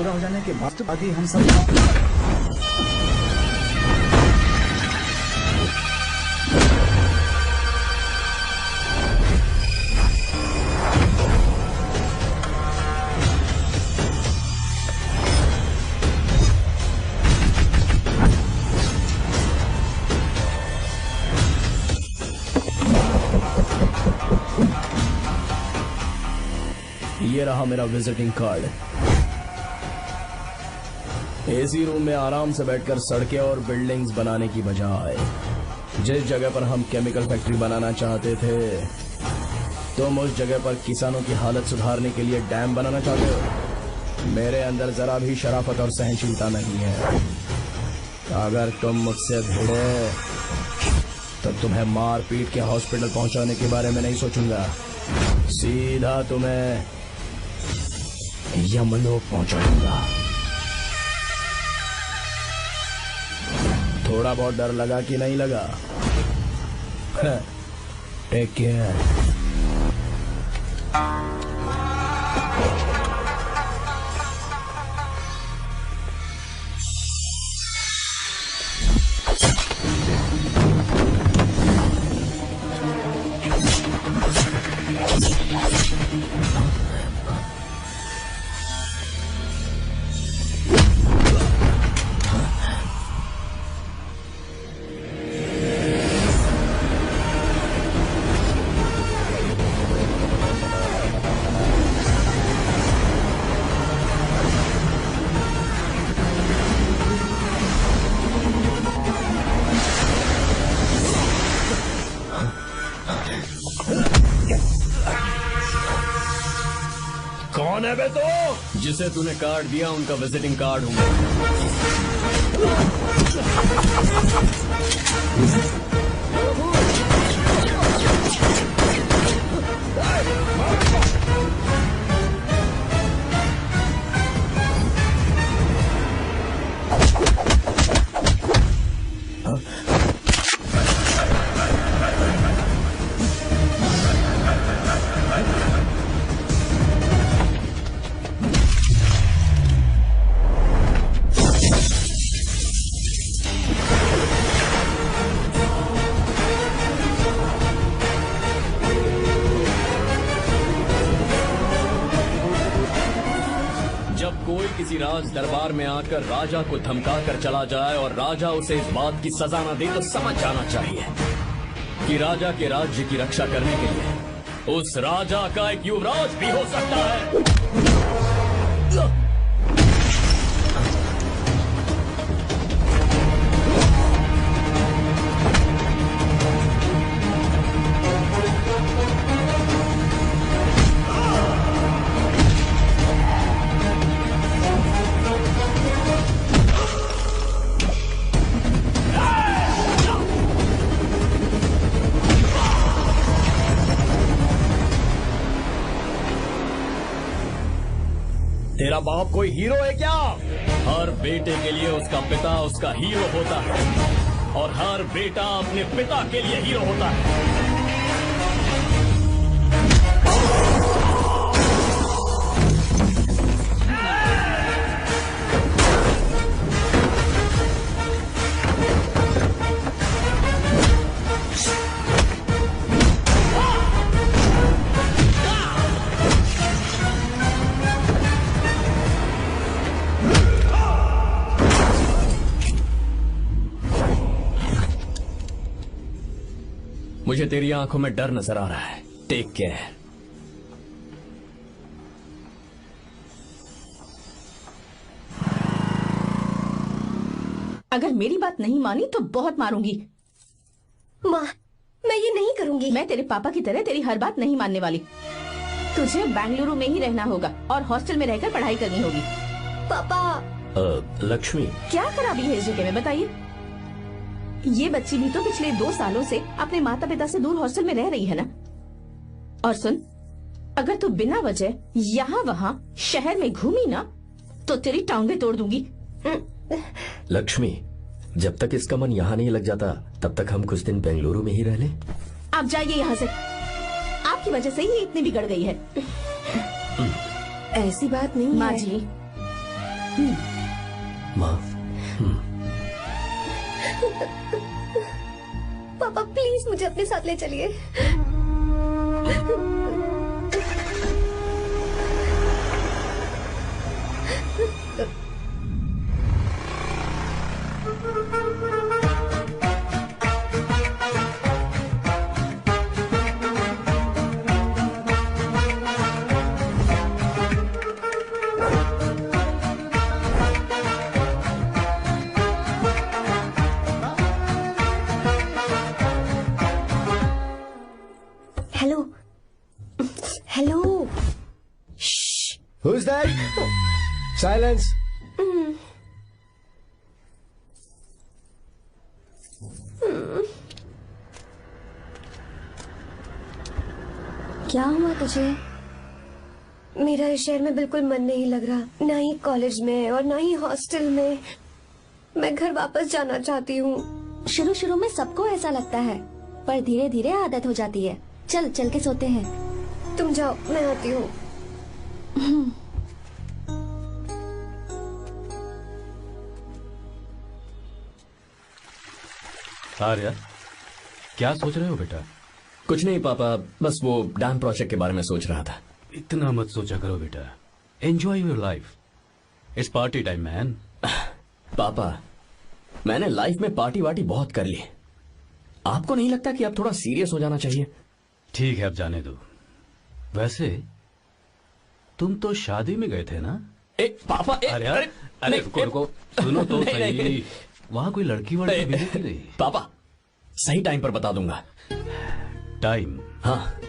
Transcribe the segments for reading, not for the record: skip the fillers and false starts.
पूरा हो जाने के बाद आगे हम सब ये रहा मेरा विजिटिंग कार्ड। एसी रूम में आराम से बैठकर सड़कें और बिल्डिंग्स बनाने की बजाय जिस जगह पर हम केमिकल फैक्ट्री बनाना चाहते थे, तुम उस जगह पर किसानों की हालत सुधारने के लिए डैम बनाना चाहते हो। मेरे अंदर जरा भी शराफत और सहनशीलता नहीं है। अगर तुम मुझसे भिड़े तो तुम्हें मार पीट के हॉस्पिटल पहुंचाने के बारे में नहीं सोचूंगा, सीधा तुम्हें यमलोक पहुंचाऊंगा। थोड़ा बहुत डर लगा कि नहीं लगा? Take care. कौन है बे तो? जिसे तूने कार्ड दिया उनका विजिटिंग कार्ड हूँ। कोई किसी राज दरबार में आकर राजा को धमका कर चला जाए और राजा उसे इस बात की सजा न दे तो समझ जाना चाहिए कि राजा के राज्य की रक्षा करने के लिए उस राजा का एक युवराज भी हो सकता है। तेरा बाप कोई हीरो है क्या? हर बेटे के लिए उसका पिता उसका हीरो होता है और हर बेटा अपने पिता के लिए हीरो होता है। मुझे तेरी आंखों में डर नजर आ रहा है। Take care. अगर मेरी बात नहीं मानी तो बहुत मारूंगी। माँ, मैं ये नहीं करूंगी। मैं तेरे पापा की तरह तेरी हर बात नहीं मानने वाली। तुझे बेंगलुरु में ही रहना होगा और हॉस्टल में रहकर पढ़ाई करनी होगी। पापा। लक्ष्मी, क्या खराबी है इस जगह में बताइए? ये बच्ची भी तो पिछले 2 सालों से अपने माता पिता से दूर हॉस्टल में रह रही है ना। और सुन, अगर तू बिना वजह यहाँ वहाँ शहर में घूमी ना तो तेरी टांगें तोड़ दूंगी। लक्ष्मी, जब तक इसका मन यहाँ नहीं लग जाता तब तक हम कुछ दिन बेंगलुरु में ही रह लें। आप जाइए यहाँ से। आपकी वजह से ही इतनी बिगड़ गई है। ऐसी बात नहीं माँ है। जी, माँ, पापा प्लीज मुझे अपने साथ ले चलिए। Hello hello. Who's that? Silence. क्या हुआ तुझे? मेरा इस शहर में बिल्कुल मन नहीं लग रहा, ना ही कॉलेज में और ना ही हॉस्टल में। मैं घर वापस जाना चाहती हूँ। शुरू शुरू में सबको ऐसा लगता है, पर धीरे धीरे आदत हो जाती है। चल चल के सोते हैं। तुम जाओ, मैं आती हूँ। आर्या, क्या सोच रहे हो बेटा? कुछ नहीं पापा, बस वो डैम प्रोजेक्ट के बारे में सोच रहा था। इतना मत सोचा करो बेटा, enjoy your life. It's party time man. पापा, मैंने लाइफ में पार्टी वार्टी बहुत कर ली। आपको नहीं लगता कि अब थोड़ा सीरियस हो जाना चाहिए? ठीक है, अब जाने दो। वैसे तुम तो शादी में गए थे ना? पापा, अरे रुको रुको, सुनो तो सही। वहाँ कोई लड़की वड़की मिली थी नहीं? पापा, सही टाइम पर बता दूंगा। टाइम? हाँ।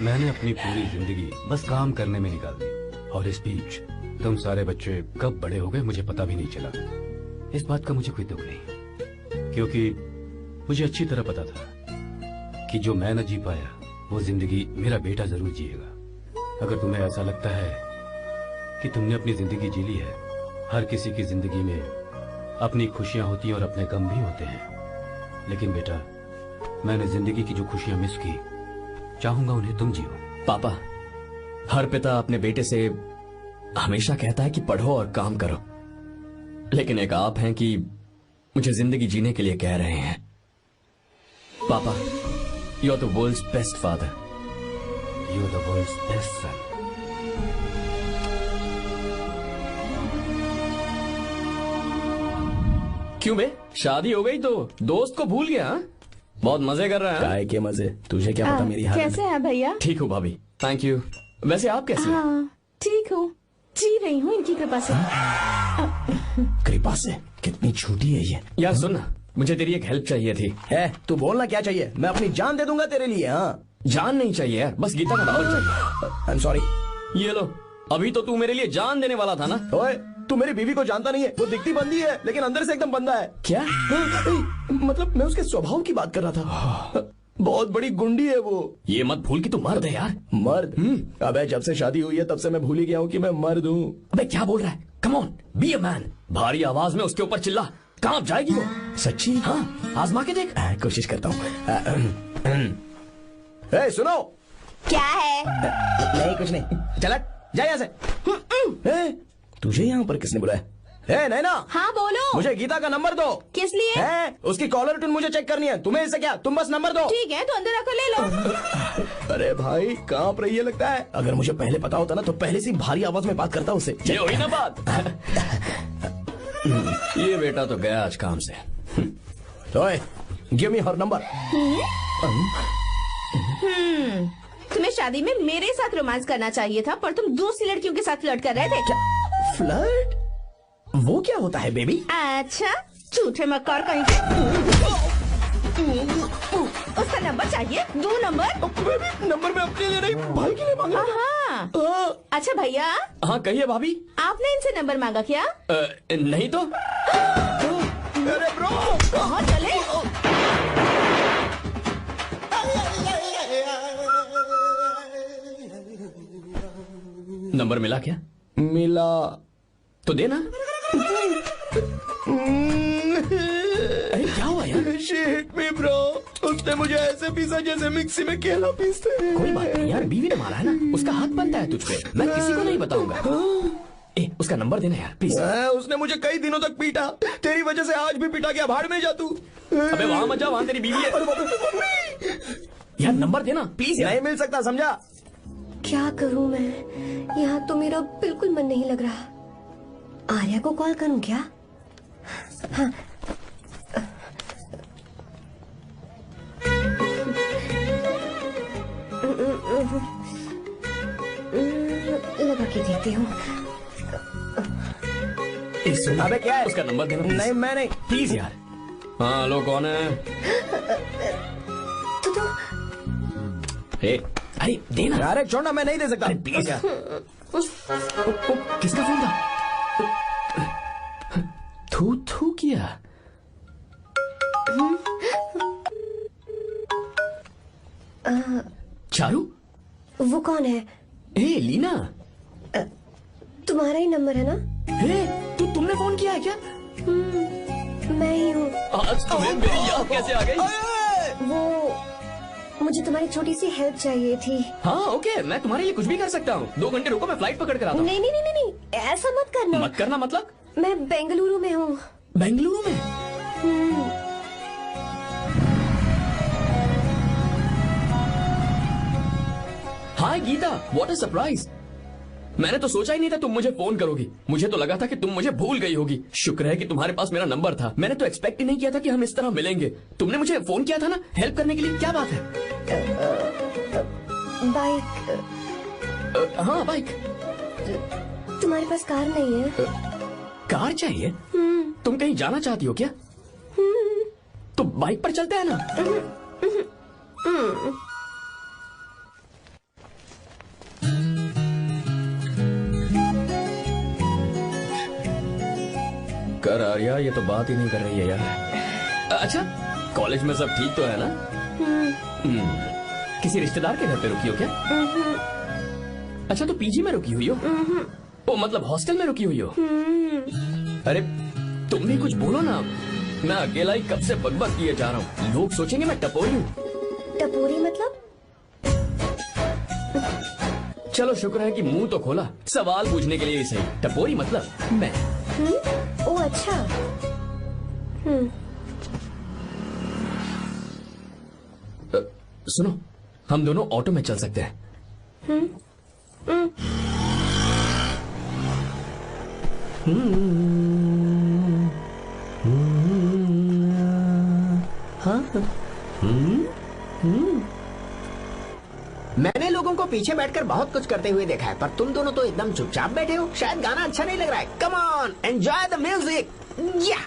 मैंने अपनी पूरी जिंदगी बस काम करने में निकाल दी, और इस बीच तुम सारे बच्चे कब बड़े हो गए मुझे पता भी नहीं चला। इस बात का मुझे कोई दुख नहीं, क्योंकि मुझे अच्छी तरह पता था कि जो मैं न जी पाया वो जिंदगी मेरा बेटा जरूर जिएगा। अगर तुम्हें ऐसा लगता है कि तुमने अपनी जिंदगी जी ली है, हर किसी की जिंदगी में अपनी खुशियां होती हैं और अपने गम भी होते हैं, लेकिन बेटा मैंने जिंदगी की जो खुशियां मिस की, चाहूंगा उन्हें तुम जियो। पापा, हर पिता अपने बेटे से हमेशा कहता है कि पढ़ो और काम करो, लेकिन एक आप हैं कि मुझे जिंदगी जीने के लिए कह रहे हैं। पापा, you are the world's best father. You are the world's best son. क्यों बे, शादी हो गई तो दोस्त को भूल गया? बहुत मजे कर रहा है। काय के मजे, तुझे क्या पता मेरी हालत। कैसे है भैया? ठीक हूँ भाभी, थैंक यू। वैसे आप कैसे हैं? हाँ ठीक हूँ, जी रही हूँ इनकी कृपा से। कृपा से? कितनी झूठी है ये। यार सुन ना, मुझे तेरी एक हेल्प चाहिए थी। है, तू बोलना क्या चाहिए, मैं अपनी जान दे दूंगा तेरे लिए। हाँ, जान नहीं चाहिए यार, बस गीता का नंबर चाहिए। I am sorry. ये लो, अभी तो तू मेरे लिए जान देने वाला था ना। ओए, तू मेरी बीवी को जानता नहीं है, वो दिखती बंदी है लेकिन अंदर से एकदम बंदा है। क्या? मतलब मैं उसके स्वभाव की बात कर रहा था। बहुत बड़ी गुंडी है वो। ये मत भूल कि तू मर्द है यार। मर्द? अबे जब से शादी हुई है तब से मैं भूल ही गया हूँ कि मैं मर्द हूँ। अबे क्या बोल रहा है? Come on, be a man. भारी आवाज में उसके ऊपर चिल्ला, कांप जाएगी वो। सच्ची? हाँ, आजमा के देख। कोशिश करता हूँ। सुनो। क्या है? नहीं कुछ नहीं, चल जा यहाँ से। तुझे यहाँ पर किसने बुलाया? नैना। हाँ बोलो। मुझे गीता का नंबर दो। किस लिए? उसकी कॉलर ट्यून मुझे चेक करनी है। तुम्हें इससे क्या, तुम बस नंबर दो। ठीक है, तो अंदर आकर ले लो। अरे भाई, कांप रही है लगता है। अगर मुझे पहले पता होता ना तो पहले से भारी आवाज में बात करता उससे। ये हुई ना बात। ये बेटा तो गया आज काम से। गिव मी हर नंबर। तुम्हें शादी में मेरे साथ रोमांस करना चाहिए था, पर तुम दूसरी लड़कियों के साथ फ्लर्ट कर रहे थे। क्या फ्लर्ट? वो क्या होता है बेबी? अच्छा, झूठे मक्कार कहीं के। उसका नंबर चाहिए? दो नंबर। बेबी, नंबर मैं अपने लिए नहीं, भाई के लिए मांगा। हाँ। अच्छा भैया। हाँ कहिए भाभी। आपने इनसे नंबर मांगा क्या? नहीं तो। अरे ब्रो, कहाँ चले? नंबर मिला क्या? मिला तो देना। अरे क्या हुआ यार? शिट मी ब्रो, उसने मुझे ऐसे पीसा जैसे मिक्सी में केला पीसते हैं। कोई बात नहीं यार, बीवी ने मारा है ना, उसका हाथ बनता है तुझ पे। मैं किसी को नहीं बताऊंगा। उसका नंबर देना यार प्लीज। उसने मुझे कई दिनों तक पीटा, तेरी वजह से आज भी पीटा गया। भाड़ में जा तू। अबे वहां मत जा, वहां तेरी बीवी है। यार नंबर देना प्लीज यार। नहीं मिल सकता, समझा? क्या करूं मैं, यहाँ तो मेरा बिल्कुल मन नहीं लग रहा। आर्या को कॉल करूं क्या? हाँ। लगा के देती हूँ। अबे क्या है? उसका नंबर देना नहीं, मैं नहीं। प्लीज यार। हाँ हेलो, कौन है? तो अरे देना अरे छोड़ ना, मैं नहीं दे सकता। प्लीज यार। किसका फोन था? थू थू किया। चारू, वो कौन है? ए लीना, तुम्हारा ही नंबर है ना? तुमने फोन किया है क्या? मैं ही हूँ। आज तुम्हें मेरी याद कैसे आ गई? वो मुझे तुम्हारी छोटी सी हेल्प चाहिए थी। हाँ ओके, मैं तुम्हारे लिए कुछ भी कर सकता हूँ। 2 घंटे रुको, मैं फ्लाइट पकड़ कर आता हूँ। नहीं नहीं नहीं नहीं, ऐसा मत करना। मत करना मतलब? मैं बेंगलुरु में हूँ। बेंगलुरु में? हाय गीता, व्हाट अ सरप्राइज। मैंने तो सोचा ही नहीं था तुम मुझे फोन करोगी। मुझे तो लगा था कि तुम मुझे भूल गई होगी। शुक्र है कि तुम्हारे पास मेरा नंबर था। मैंने तो एक्सपेक्ट ही नहीं किया था कि हम इस तरह मिलेंगे। तुमने मुझे फोन किया था ना हेल्प करने के लिए, क्या बात है? बाइक। हाँ बाइक। तुम्हारे पास कार नहीं है? कार चाहिए? तुम कहीं जाना चाहती हो क्या? तो बाइक पर चलते हैं ना। कर आर्या, ये तो बात ही नहीं कर रही है यार। अच्छा, कॉलेज में सब ठीक तो है ना? किसी रिश्तेदार के घर पे रुकी हो क्या? अच्छा, तो पीजी में रुकी हुई हो? ओ मतलब हॉस्टल में रुकी हुई हो? अरे तुम भी कुछ बोलो ना। मैं अकेला ही कब से बकबक किए जा रहा हूँ। लोग सोचेंगे मैं टपोरी हूँ। टपोरी मतलब? चलो शुक्र है कि मुंह तो खोला, सवाल पूछने के लिए ही सही। टपोरी मतलब मैं। ओ अच्छा। सुनो, हम दोनों ऑटो में चल सकते हैं। मैंने लोगों को पीछे बैठकर बहुत कुछ करते हुए देखा है, पर तुम दोनों तो एकदम चुपचाप बैठे हो। शायद गाना अच्छा नहीं लग रहा है। Come on, enjoy the music. या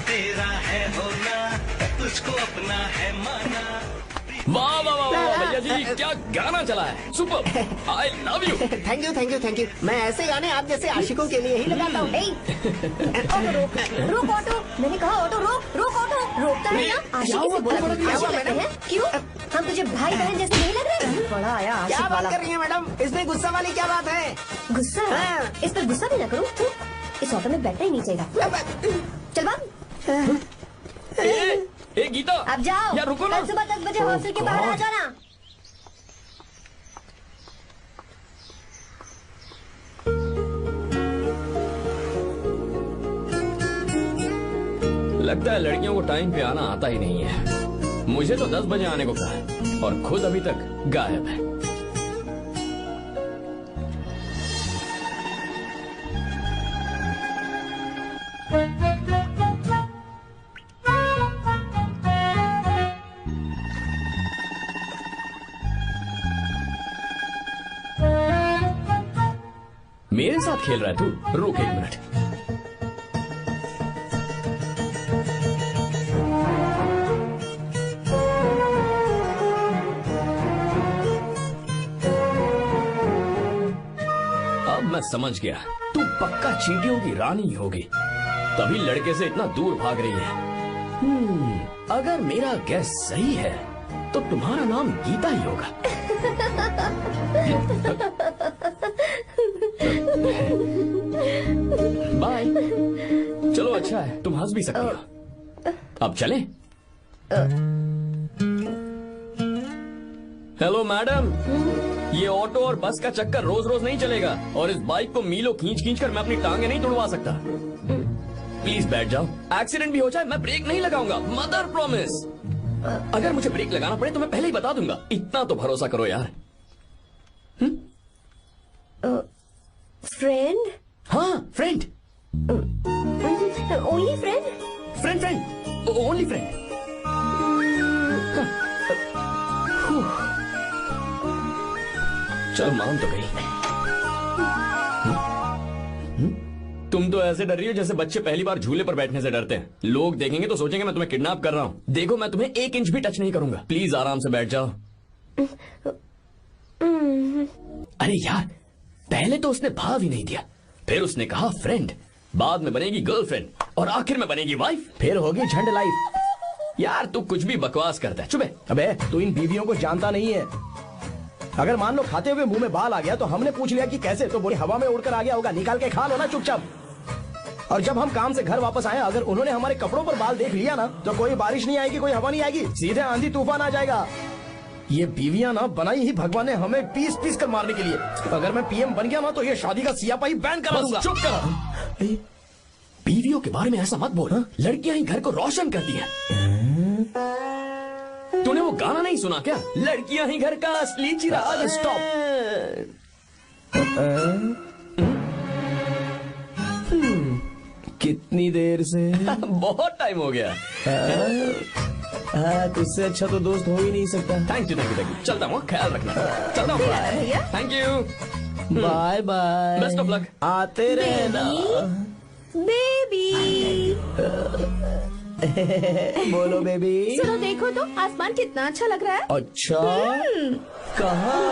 तेरा है होना, तुझको अपना है माना। वाह वाह वाह वाह भैया जी, क्या गाना चला है। Super, I love you. Thank you thank you thank you. मैं ऐसे गाने आप जैसे आशिकों के लिए ही लगाता हूँ। ऑटो रोक, रोक ऑटो। मैंने कहा ऑटो रोक, रोक ऑटो। रोकता है ना? आशिकी से बोला था। क्या हुआ मैडम? क्यों? हम तुझे भाई बहन जैसे नहीं लग रहे? बड़ा आया क्या आशिक बात वाला। कर रही है मैडम? इसमें गुस्सा वाली क्या बात है? गुस्सा? हाँ। इस पर गुस्सा भी ना करूँ। इस ऑटो में बैठना ही नहीं चाहिए। चल बाब। ए गीता, अब जाओ। यार रुको ना। कल सुबह 10 बजे हॉस्टल के बाहर आ जाना। लगता है लड़कियों को टाइम पे आना आता ही नहीं है। मुझे तो 10 बजे आने को कहा और खुद अभी तक गायब है। मेरे साथ खेल रहा है तू? रुक 1 मिनट। अब मैं समझ गया, तू पक्का चींटियों की रानी होगी, तभी लड़के से इतना दूर भाग रही है। अगर मेरा गैस सही है तो तुम्हारा नाम गीता ही होगा। बाय। चलो अच्छा है, तुम हंस भी सकती हो। अब चलें? हेलो मैडम, ये ऑटो और बस का चक्कर रोज रोज नहीं चलेगा, और इस बाइक को मीलों खींच खींच कर मैं अपनी टांगे नहीं तुड़वा सकता। प्लीज बैठ जाओ, एक्सीडेंट भी हो जाए मैं ब्रेक नहीं लगाऊंगा, मदर प्रॉमिस। अगर मुझे ब्रेक लगाना पड़े तो मैं पहले ही बता दूंगा, इतना तो भरोसा करो यार। फ्रेंड? हाँ friend, only friend? Friend friend, only friend. चल मान तो गई। तुम तो ऐसे डर रही हो जैसे बच्चे पहली बार झूले पर बैठने से डरते हैं। लोग देखेंगे तो सोचेंगे मैं तुम्हें किडनैप कर रहा हूँ। देखो मैं तुम्हें 1 इंच भी टच नहीं करूंगा, प्लीज आराम से बैठ जाओ। अरे यार, पहले तो उसने भाव ही नहीं दिया, फिर उसने कहा फ्रेंड, बाद में बनेगी गर्लफ्रेंड और आखिर में बनेगी वाइफ, फिर होगी झंड लाइफ। यार तू कुछ भी बकवास करता है। चुप है। अबे तू इन बीवियों को जानता नहीं है। अगर मान लो खाते हुए मुंह में बाल आ गया तो हमने पूछ लिया कि कैसे, तो बोली हवा में उड़कर आ गया होगा, निकाल के खा लो ना चुपचाप। और जब हम काम से घर वापस आए, अगर उन्होंने हमारे कपड़ों पर बाल देख लिया ना, तो कोई बारिश नहीं आएगी, कोई हवा नहीं आएगी, सीधे आंधी तूफान आ जाएगा। ये बीवियां ना बनाई ही भगवान ने हमें पीस पीस कर मारने के लिए। अगर मैं पीएम बन गया ना तो ये शादी का सियापाही बैन करा दूंगा। चुप कर। बीवियों के बारे में ऐसा मत बोल, लड़कियां ही घर को रोशन करती हैं। तूने वो गाना नहीं सुना क्या, लड़कियां ही घर का असली चिराग। स्टॉप। कितनी देर से? बहुत टाइम हो गया। तुझसे अच्छा तो दोस्त हो ही नहीं सकता। Thank you thank you thank you. चलता हूँ, ख्याल रखना। चलता हूँ भैया। Thank you. Bye bye. Best of luck. आते रहना। बेबी। बोलो बेबी। सुनो देखो तो आसमान कितना अच्छा लग रहा है। अच्छा कहाँ?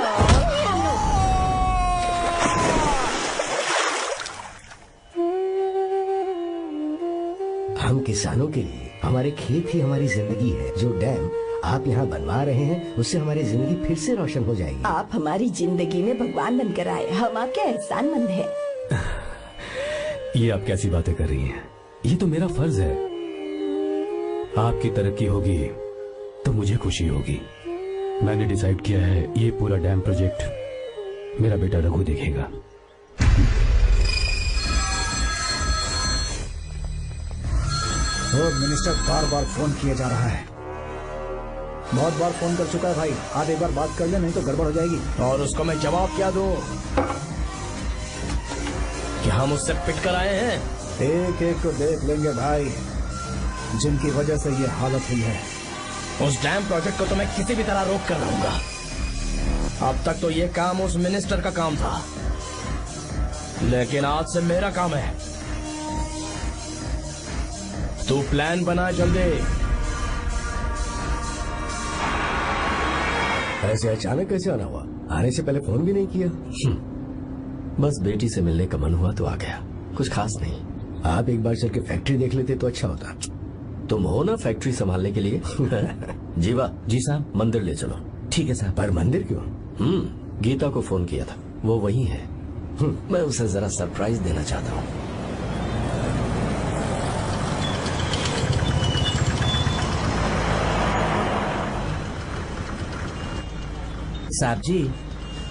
हम किसानों के लिए हमारे खेत ही हमारी जिंदगी है। जो डैम आप यहाँ बनवा रहे हैं उससे हमारी जिंदगी फिर से रोशन हो जाएगी। आप हमारी जिंदगी में भगवान बनकर आए, हम आपके एहसानमंद हैं। ये आप कैसी बातें कर रही हैं? ये तो मेरा फर्ज है। आपकी तरक्की होगी तो मुझे खुशी होगी। मैंने डिसाइड किया है ये पूरा डैम प्रोजेक्ट मेरा बेटा रघु देखेगा। और मिनिस्टर बार बार फोन किया जा रहा है। बहुत बार फोन कर चुका है भाई, आप एक बार बात कर ले, नहीं तो गड़बड़ हो जाएगी। और उसको मैं जवाब क्या दूं कि हम उससे पिट कर आए हैं? एक एक को देख लेंगे भाई, जिनकी वजह से ये हालत हुई है। उस डैम प्रोजेक्ट को तो मैं किसी भी तरह रोक कर रहूंगा। अब तक तो ये काम उस मिनिस्टर का काम था, लेकिन आज से मेरा काम है। तू प्लान बना जल्दी। ऐसे अचानक कैसे आना हुआ? आने से पहले फोन भी नहीं किया। बस बेटी से मिलने का मन हुआ तो आ गया, कुछ खास नहीं। आप एक बार चल के फैक्ट्री देख लेते तो अच्छा होता। तुम हो ना फैक्ट्री संभालने के लिए। जीवा। जी साहब। मंदिर ले चलो। ठीक है साहब। पर मंदिर क्यों? गीता को फोन किया था, वो वही है। मैं उसे जरा सरप्राइज देना चाहता हूँ। साहब जी,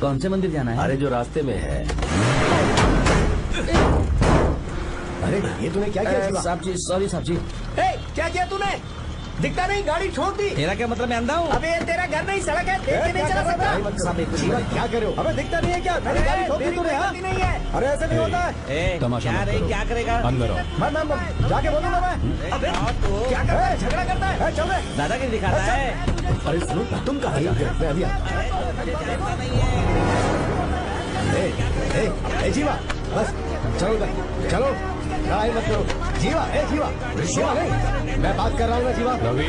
कौन से मंदिर जाना है? अरे जो रास्ते में है। अरे ये तूने क्या किया? साहब जी सॉरी साहब जी। क्या किया तूने? दिखता नहीं, गाड़ी छोड़ दी। तेरा क्या मतलब मैं अंधा हूँ? अबे ये तेरा घर नहीं, सड़क है, देख के नहीं चला सकता। क्या कर रहे हो? अबे दिखता नहीं है क्या? मेरी गाड़ी ठोक दी तूने? हाँ? नहीं है। अरे ऐसे नहीं होता है। तमाशा क्या मत रे, करो। क्या करेगा? अंदर आओ। मैं जाके बोलूंगा मैं। अबे क्या कर रहा है? झगड़ा करता है। चल रहे। दादागिरी दिखाता है। अरे सुनो, तुम कहाँ जा रहे हो? मैं अभी जीवा, बस चलो चलो, लड़ाई मत करो। जीवा, जीवा, जीवा नहीं, मैं बात कर रहा हूँ ना जीवा। रवि,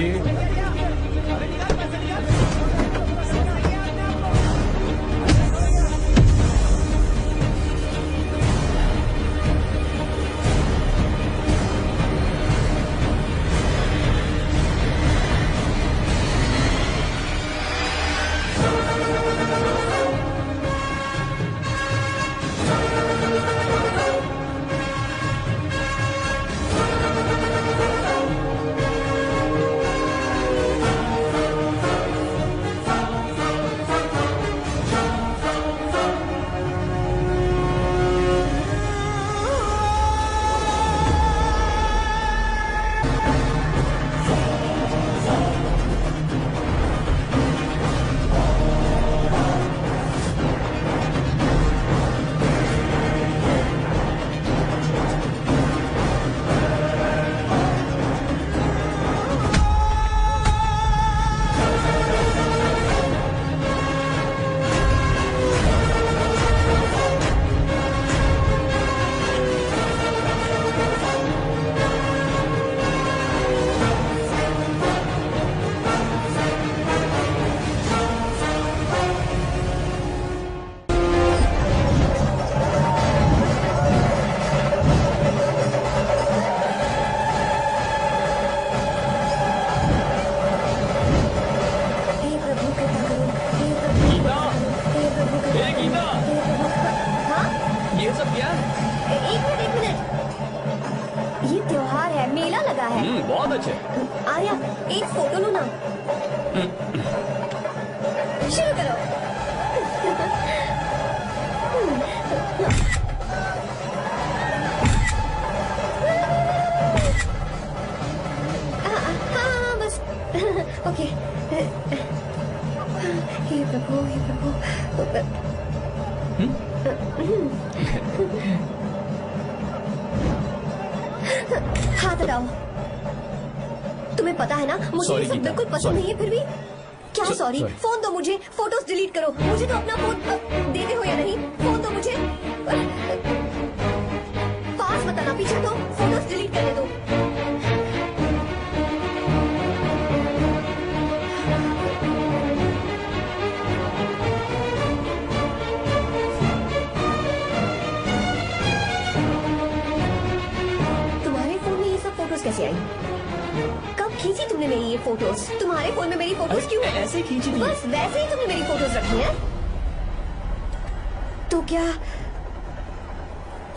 ये सब क्या है? एक मिनट। ये त्योहार है, मेला लगा है। बहुत अच्छे। आर्या, एक फोटो लो ना। शुरू करो। हाँ बस। ओके। हे प्रभु, हे प्रभु। हाथ हटाओ। तुम्हें पता है ना मुझे ये सब बिल्कुल पसंद नहीं है, फिर भी क्या सॉरी? फोन दो मुझे, फोटोज डिलीट करो। मुझे तो अपना फोन देते हो या नहीं? फोन दो मुझे। पास बताना, पीछे दो, फोटोज डिलीट करने दो। तुम्हारे फोन में ये सब फोटोज कैसे आई? कब खींची तुमने मेरी ये फोटोज? तुम्हारे फोन में मेरी फोटोज क्यों है? ऐसे खींची थी। बस वैसे ही तुमने मेरी फोटोज रखी हैं। तो क्या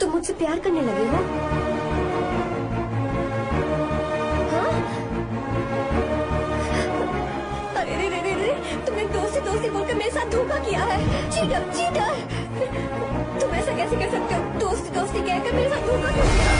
तुम मुझसे प्यार करने लगे हो? हाँ? अरे रे रे रे रे, तुमने दोस्ती बोलकर मेरे साथ धोखा किया है। Cheater, cheater. तुम ऐसा कैसे कर सकते हो? दोस्ती कहकर मेरे साथ धोखा क्यों किया?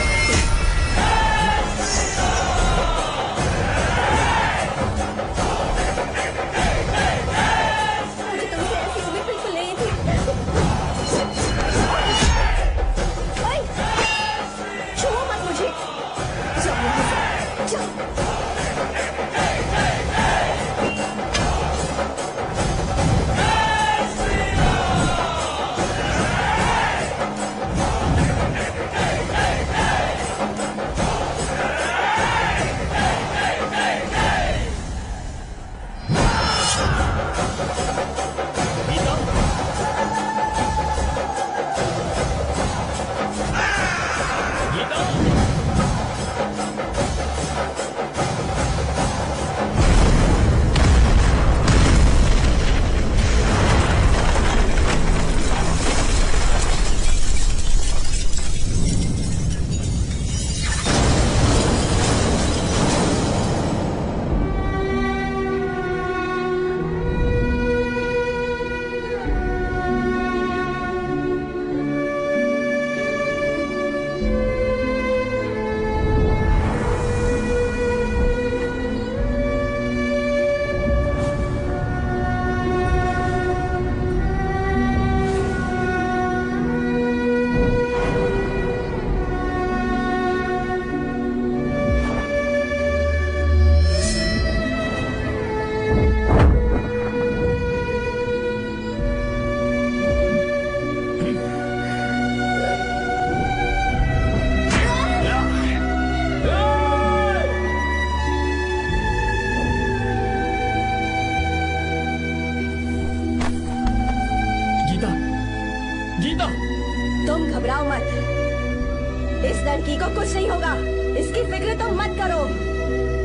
इस लड़की को कुछ नहीं होगा, इसकी फिक्र तुम मत करो।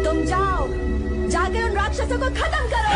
तुम जाओ, जाकर उन राक्षसों को खत्म करो।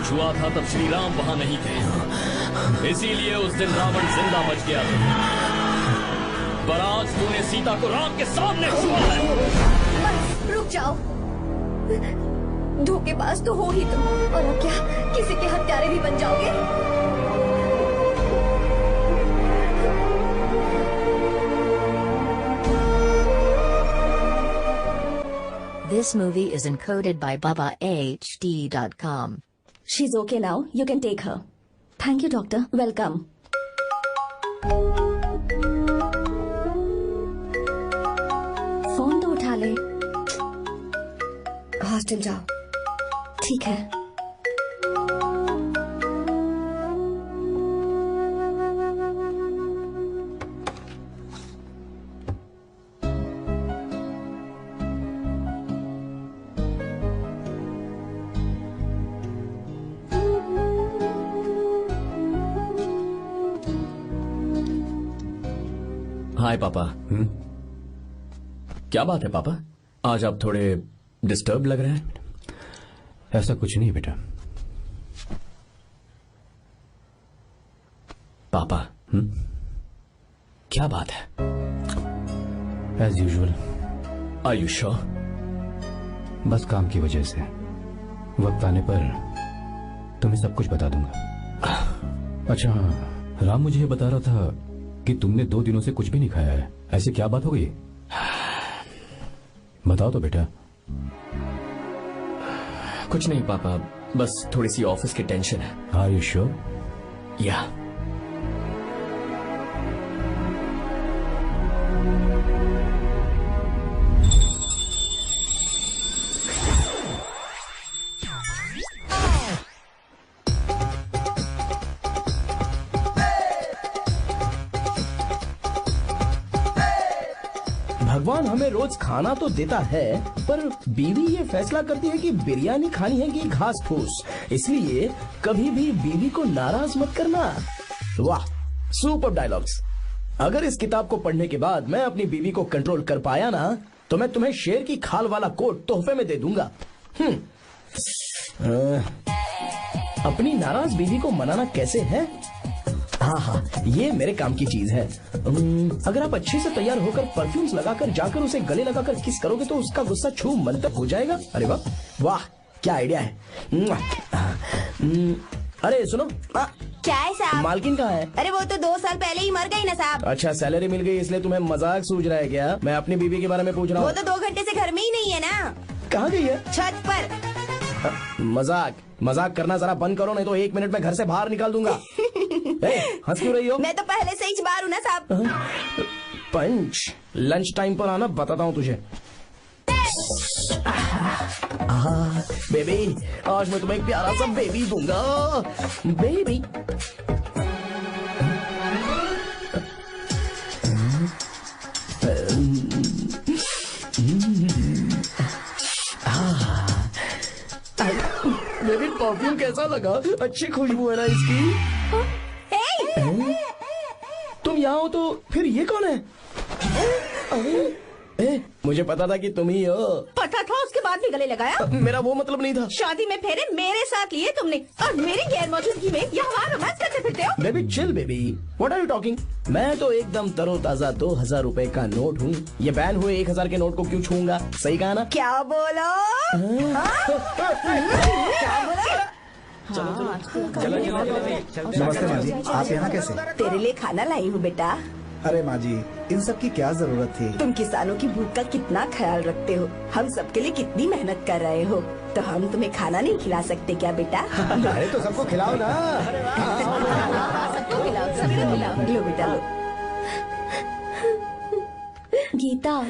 छुआ था तब श्री राम वहां नहीं थे, इसीलिए उस दिन रावण जिंदा बच गया था। पर आज तूने सीता को राम के सामने छुआ है। बस रुक जाओ, धोखेबाज तो हो ही तुम, और अब क्या किसी के हत्यारे भी बन जाओगे? This movie is encoded by BabaHD.com. She's okay now. You can take her. Thank you doctor. Welcome. Phone तो उठा ले। हॉस्टल जाओ। ठीक है। हाय पापा। क्या बात है पापा, आज आप थोड़े डिस्टर्ब लग रहे हैं। ऐसा कुछ नहीं बेटा। पापा क्या बात है? As usual. Are you sure? बस काम की वजह से वक्त आने पर तुम्हें सब कुछ बता दूंगा। अच्छा हाँ, राम मुझे ये बता रहा था कि तुमने 2 दिनों से कुछ भी नहीं खाया है। ऐसी क्या बात हो गई? बताओ तो बेटा। कुछ नहीं पापा, बस थोड़ी सी ऑफिस की टेंशन है। Are you sure? या। भगवान हमें रोज खाना तो देता है, पर बीवी ये फैसला करती है कि बिरयानी खानी है कि घास फूस। इसलिए कभी भी बीवी को नाराज मत करना। वाह, सुपर डायलॉग्स। अगर इस किताब को पढ़ने के बाद मैं अपनी बीवी को कंट्रोल कर पाया ना, तो मैं तुम्हें शेर की खाल वाला कोट तोहफे में दे दूंगा। अपनी नाराज बीवी को मनाना कैसे है? हाँ, ये मेरे काम की चीज है। अगर आप अच्छे से तैयार होकर परफ्यूम्स लगाकर जाकर उसे गले लगाकर किस करोगे तो उसका गुस्सा छू मंतर हो जाएगा। अरे वाह वाह, क्या आइडिया है। अरे सुनो। क्या है साहब? मालकिन कहाँ है? अरे वो तो 2 साल पहले ही मर गई ना साहब। अच्छा, सैलरी मिल गई इसलिए तुम्हें मजाक सूझ रहा है क्या? मैं अपनी बीवी के बारे में पूछ रहा हूँ। वो तो 2 घंटे से घर में ही नहीं है ना। कहाँ गई है? छत पर। मजाक करना जरा बंद करो, नहीं तो 1 मिनट में घर से बाहर निकाल दूंगा। हंस क्यों रही हो? मैं तो पहले से ही बाहर हूँ ना साहब। पंच, लंच टाइम पर आना, बताता हूँ तुझे। बेबी, आज मैं तुम्हें एक प्यारा सा बेबी दूंगा। बेबी बेबी, परफ्यूम कैसा लगा? अच्छी खुशबू है ना इसकी। तुम यहाँ हो तो फिर ये कौन है? मुझे पता था कि तुम ही हो। पता था, उसके बाद भी गले लगाया? मेरा वो मतलब नहीं था। शादी में फेरे मेरे साथ लिए तुमने और मेरी गैर मौजूदगी में यहाँ रोमांस करते फिरते हो। Baby chill baby, what are you talking? मैं तो एकदम तरोताजा 2000 रुपए का नोट हूँ। ये बैन हुए 1000 के नोट को क्यों छूंगा? सही कहा ना? क्या बोलो? क्या बोलो? नमस्ते माँ जी, आप यहाँ कैसे? तेरे लिए खाना लाई हूँ बेटा। अरे माँ जी, इन सब की क्या जरूरत थी? तुम किसानों की भूख का कितना ख्याल रखते हो, हम सबके लिए कितनी मेहनत कर रहे हो, तो हम तुम्हें खाना नहीं खिला सकते क्या बेटा? अरे तो सबको खिलाओ ना। सबको खिलाओ, सबको खिलाओ। लो बेटा लो। गीता,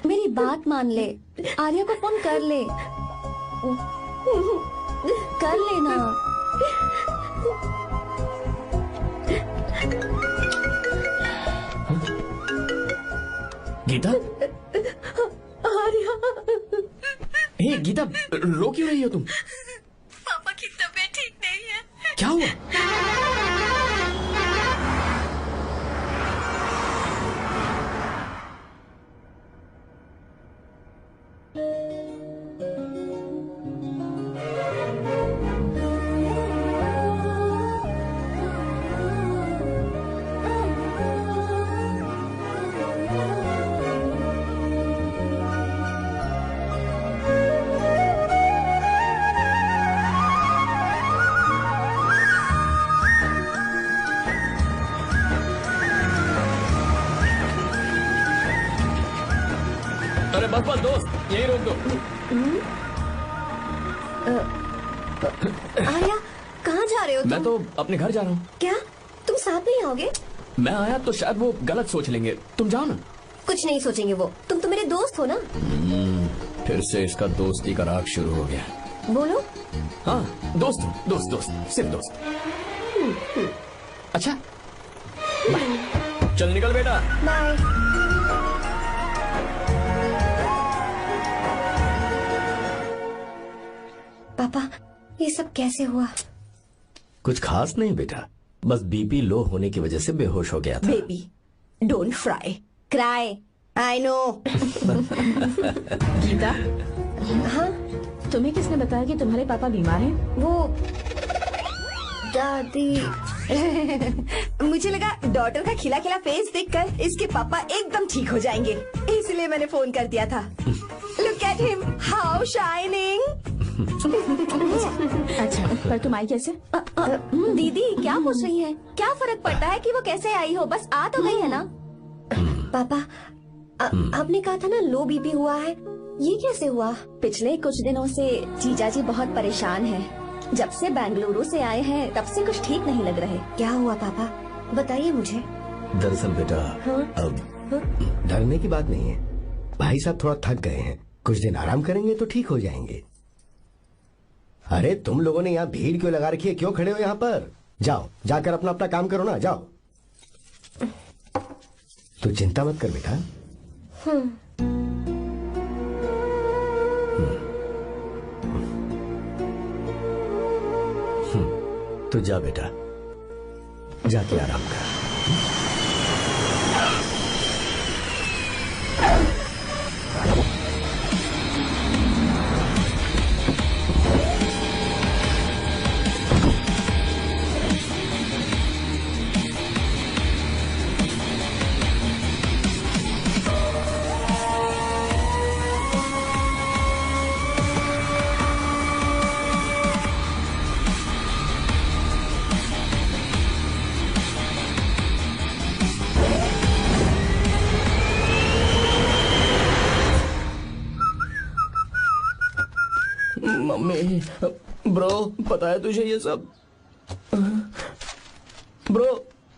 मेरी बात मान ले, आर्या को फोन कर ले। कर लेना। गीता? आर्या। हे गीता, रो क्यों रही हो तुम? पापा की तबीयत ठीक नहीं है। क्या हुआ? अरे बस बस दोस्त, यही रोक दो। आर्या, कहाँ जा रहे हो तुम? मैं तो अपने घर जा रहा हूँ। क्या तुम साथ नहीं आओगे? मैं आया तो शायद वो गलत सोच लेंगे, तुम जाओ ना। कुछ नहीं सोचेंगे वो, तुम तो मेरे दोस्त हो ना। फिर से इसका दोस्ती का राग शुरू हो गया। बोलो। हाँ, दोस्त हूँ, दोस्त दोस्त, सिर्फ दोस्त। अच्छा, बाय। चल निकल बेटा। बाय। पापा, ये सब कैसे हुआ? कुछ खास नहीं बेटा, बस बीपी लो होने की वजह से बेहोश हो गया था। Baby, don't fry, cry, I know. Geeta, हाँ? तुम्हें किसने बताया कि तुम्हारे पापा बीमार हैं? वो दादी। मुझे लगा डॉटर का खिला खिला फेस देखकर इसके पापा एकदम ठीक हो जाएंगे, इसलिए मैंने फोन कर दिया था। Look at him, how shining. अच्छा, पर तुम आई कैसे? दीदी क्या पूछ रही है? क्या फर्क पड़ता है कि वो कैसे आई हो, बस आ तो गई है ना। पापा, आपने कहा था ना लो बीपी हुआ है, ये कैसे हुआ? पिछले कुछ दिनों से जीजा जी बहुत परेशान हैं। जब से बेंगलुरु से आए हैं तब से कुछ ठीक नहीं लग रहे। क्या हुआ पापा, बताइए मुझे। दरअसल बेटा, अब डरने की बात नहीं है। भाई साहब थोड़ा थक गए हैं, कुछ दिन आराम करेंगे तो ठीक हो जाएंगे। अरे तुम लोगों ने यहाँ भीड़ क्यों लगा रखी है, क्यों खड़े हो यहाँ पर? जाओ, जाकर अपना अपना काम करो ना, जाओ। तू चिंता मत कर बेटा। तू जा बेटा, जाके आराम कर। मम्मी, ब्रो, पता है तुझे ये सब? ब्रो,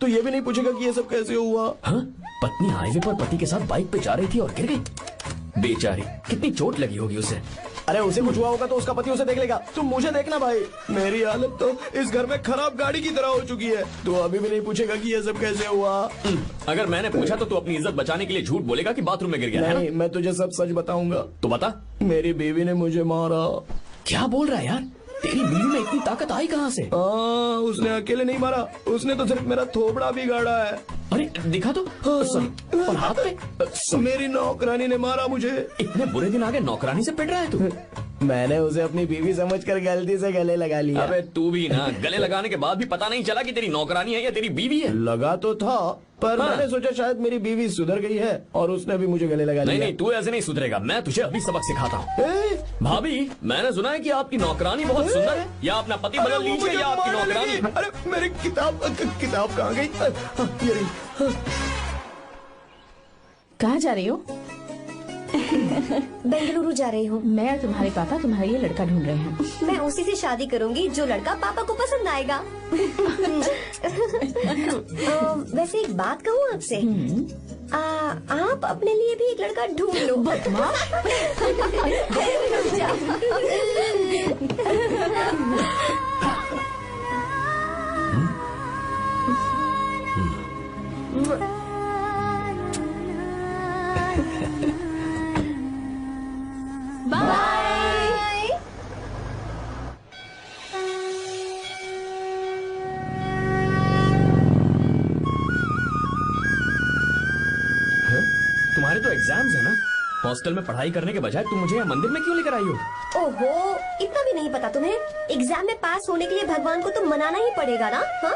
तू ये भी नहीं पूछेगा कि ये सब कैसे हुआ? हाँ? पत्नी हाईवे पर पति के साथ बाइक पे जा रही थी और गिर गई। बेचारी, कितनी चोट लगी होगी उसे। अरे उसे कुछ हुआ होगा तो उसका पति उसे देख लेगा, तुम मुझे देखना भाई। मेरी हालत तो इस घर में खराब गाड़ी की तरह हो चुकी है। तू अभी भी नहीं पूछेगा कि ये सब कैसे हुआ? अगर मैंने पूछा तो तू अपनी इज्जत बचाने के लिए झूठ बोलेगा कि बाथरूम में गिर गया। नहीं, मैं तुझे सब सच बताऊंगा। तो बता। मेरी बीवी ने मुझे मारा। क्या बोल रहा है यार? तेरी बीवी में इतनी ताकत आई कहाँ से? उसने अकेले नहीं मारा, उसने तो सिर्फ मेरा थोबड़ा बिगाड़ा है। अरे दिखा तो। और हाथ पे? मेरी नौकरानी ने मारा मुझे। इतने बुरे दिन आगे नौकरानी से पिट रहा है तू? मैंने उसे अपनी बीवी समझकर गलती से गले लगा लिया। अबे तू भी ना, गले लगाने के बाद भी पता नहीं चला कि तेरी नौकरानी है या तेरी बीवी है। लगा तो था, पर मैंने सोचा शायद मेरी बीवी सुधर गई है और उसने भी मुझे गले लगा लिया। नहीं, तू ऐसे नहीं सुधरेगा, मैं तुझे अभी सबक सिखाता हूँ। भाभी, मैंने सुना है कि आपकी नौकरानी बहुत सुंदर है, या अपना पति बदल लीजिए या आपकी नौकरानी। अरे मेरी किताब कहाँ गई? कहाँ जा रही हो? बेंगलुरु जा रही हूँ। मैं और तुम्हारे पापा तुम्हारे लिए लड़का ढूंढ रहे हैं। मैं उसी से शादी करूंगी जो लड़का पापा को पसंद आएगा। वैसे एक बात कहूँ आपसे, आप अपने लिए भी एक लड़का ढूंढ लो। बाय। तुम्हारे तो एग्जाम्स है ना? हॉस्टल में पढ़ाई करने के बजाय तुम मुझे यहाँ मंदिर में क्यों लेकर आई हो? ओहो, इतना भी नहीं पता तुम्हें? एग्जाम में पास होने के लिए भगवान को तो मनाना ही पड़ेगा ना? हाँ?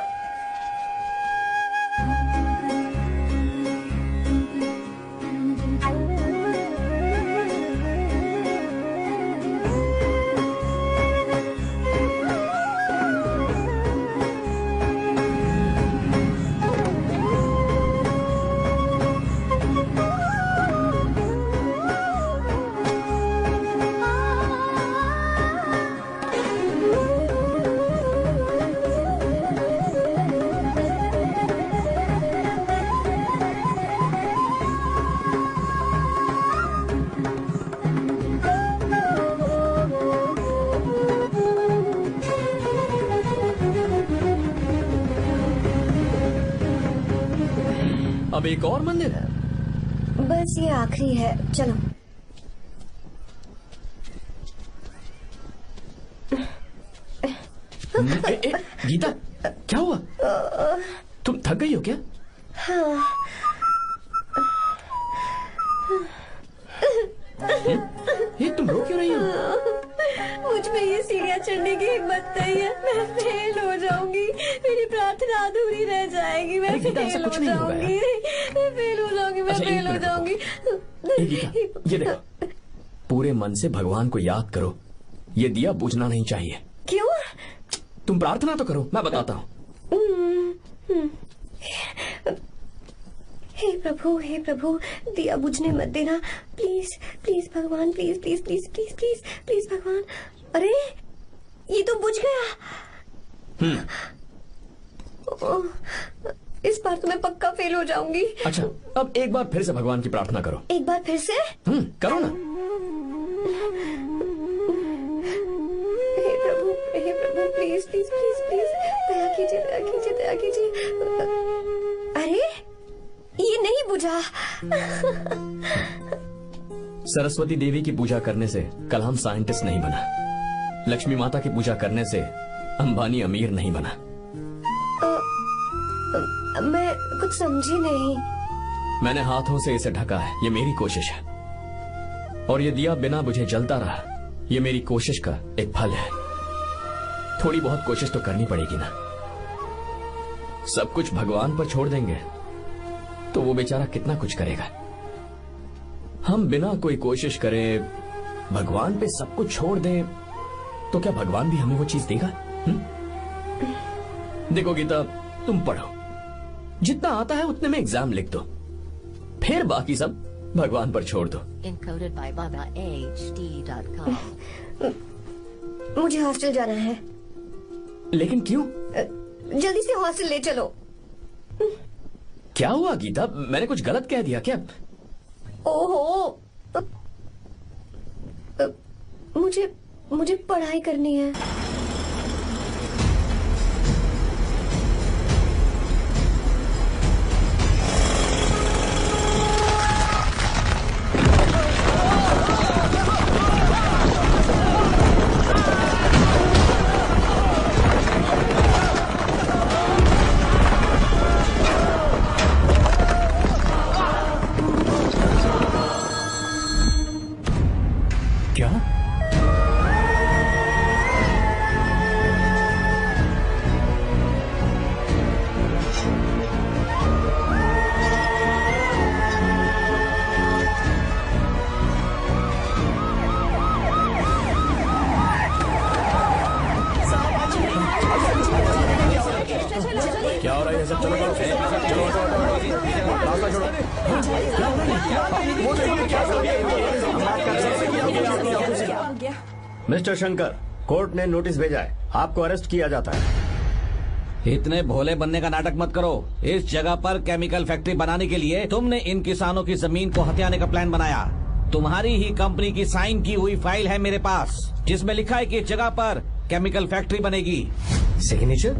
अब एक और मंदिर है? बस ये आखिरी है, चलो। गीता, क्या हुआ? तुम थक गई हो क्या? हाँ। ये तुम रो क्यों रही हो? मुझ में ये सीढ़ियाँ चढ़ने की हिम्मत नहीं है। मैं फेल हो जाऊंगी, मेरी प्रार्थना अधूरी रह जाएगी। मैं फेल हो जाऊंगी, मैं फेल हो जाऊंगी, मैं फेल हो जाऊंगी। गीता, ये देखो, पूरे मन से भगवान को याद करो। ये दिया बुझना नहीं चाहिए। क्यों? तुम प्रार्थना तो करो, मैं बताता हूँ। हे प्रभु, दिया बुझने मत देना, प्लीज प्लीज भगवान, please please please please please please भगवान। अरे ये तो बुझ गया। इस बार तो मैं पक्का फेल हो जाऊंगी। अच्छा, अब एक बार फिर से भगवान की प्रार्थना करो। एक बार फिर से? करो ना। हे प्रभु, प्लीज प्लीज प्लीज प्लीज, दया कीजिए, दया कीजिए, दया कीजिए। अरे ये नहीं बुझा। सरस्वती देवी की पूजा करने से कलाम साइंटिस्ट नहीं बना। लक्ष्मी माता की पूजा करने से अंबानी अमीर नहीं बना। मैं कुछ समझी नहीं। मैंने हाथों से इसे ढका है, ये मेरी कोशिश है। और ये दिया बिना बुझे जलता रहा, ये मेरी कोशिश का एक फल है। थोड़ी बहुत कोशिश तो करनी पड़ेगी ना। सब कुछ भगवान पर छोड़ देंगे तो वो बेचारा कितना कुछ करेगा। हम बिना कोई कोशिश करें भगवान पे सब कुछ छोड़ दें तो क्या भगवान भी हमें वो चीज देगा? देखो गीता, तुम पढ़ो, जितना आता है उतने में एग्जाम लिख दो, फिर बाकी सब भगवान पर छोड़ दो। Encoded by BabaHD.com. मुझे हॉस्टल जाना है। लेकिन क्यों? जल्दी से हॉस्टल ले चलो। क्या हुआ गीता, मैंने कुछ गलत कह दिया क्या? ओहो, मुझे पढ़ाई करनी है। मिस्टर शंकर, कोर्ट ने नोटिस भेजा है, आपको अरेस्ट किया जाता है। इतने भोले बनने का नाटक मत करो। इस जगह पर केमिकल फैक्ट्री बनाने के लिए तुमने इन किसानों की जमीन को हथियाने का प्लान बनाया। तुम्हारी ही कंपनी की साइन की हुई फाइल है मेरे पास, जिसमें लिखा है कि इस जगह पर केमिकल फैक्ट्री बनेगी। सिग्नेचर?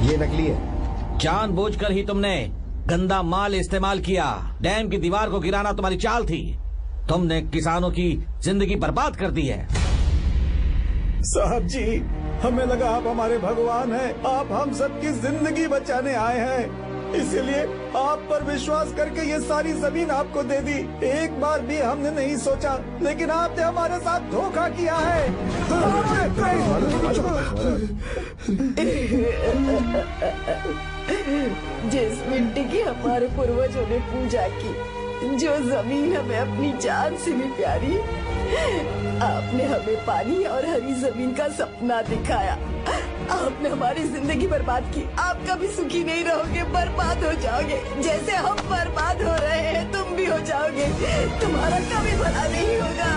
ये नकली है। जानबूझकर ही तुमने गंदा माल इस्तेमाल किया। डैम की दीवार को गिराना तुम्हारी चाल थी। तुमने किसानों की जिंदगी बर्बाद कर दी है। साहब जी, हमें लगा आप हमारे भगवान हैं, आप हम सबकी जिंदगी बचाने आए हैं, इसीलिए आप पर विश्वास करके ये सारी जमीन आपको दे दी। एक बार भी हमने नहीं सोचा, लेकिन आपने हमारे साथ धोखा किया है। जिस मिट्टी की हमारे पूर्वजों ने पूजा की, जो जमीन हमें अपनी जान से भी प्यारी, आपने हमें पानी और हरी जमीन का सपना दिखाया। आपने हमारी जिंदगी बर्बाद की। आप कभी सुखी नहीं रहोगे, बर्बाद हो जाओगे। जैसे हम बर्बाद हो रहे हैं तुम भी हो जाओगे। तुम्हारा कभी भला नहीं होगा।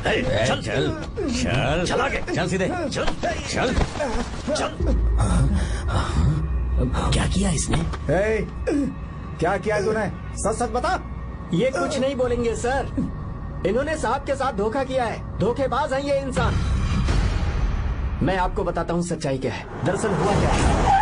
चल चल चल चल आगे चल सीधे चल चल चल। क्या किया इसने? क्या किया तूने? सच सच बता। ये कुछ नहीं बोलेंगे सर। इन्होंने साहब के साथ धोखा किया है। धोखेबाज हैं ये इंसान। मैं आपको बताता हूँ सच्चाई क्या है। दरअसल हुआ क्या है।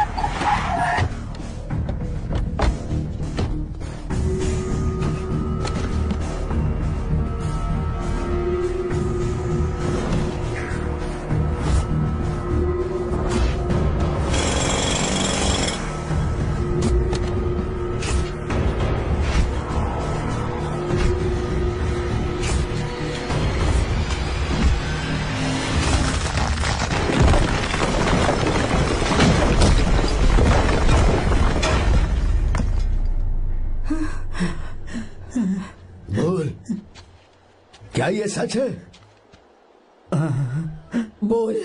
क्या ये सच है? बोल,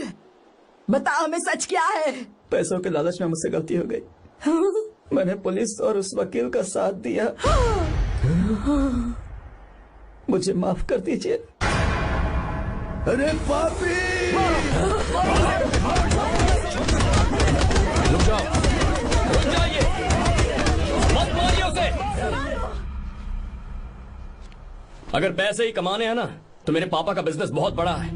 बता हमें सच क्या है? पैसों के लालच में मुझसे गलती हो गई। मैंने पुलिस और उस वकील का साथ दिया। मुझे माफ कर दीजिए। अरे पापी! रुक जाओ, रुक जाइए, मत मारिए उसे। अगर पैसे ही कमाने हैं ना तो मेरे पापा का बिजनेस बहुत बड़ा है,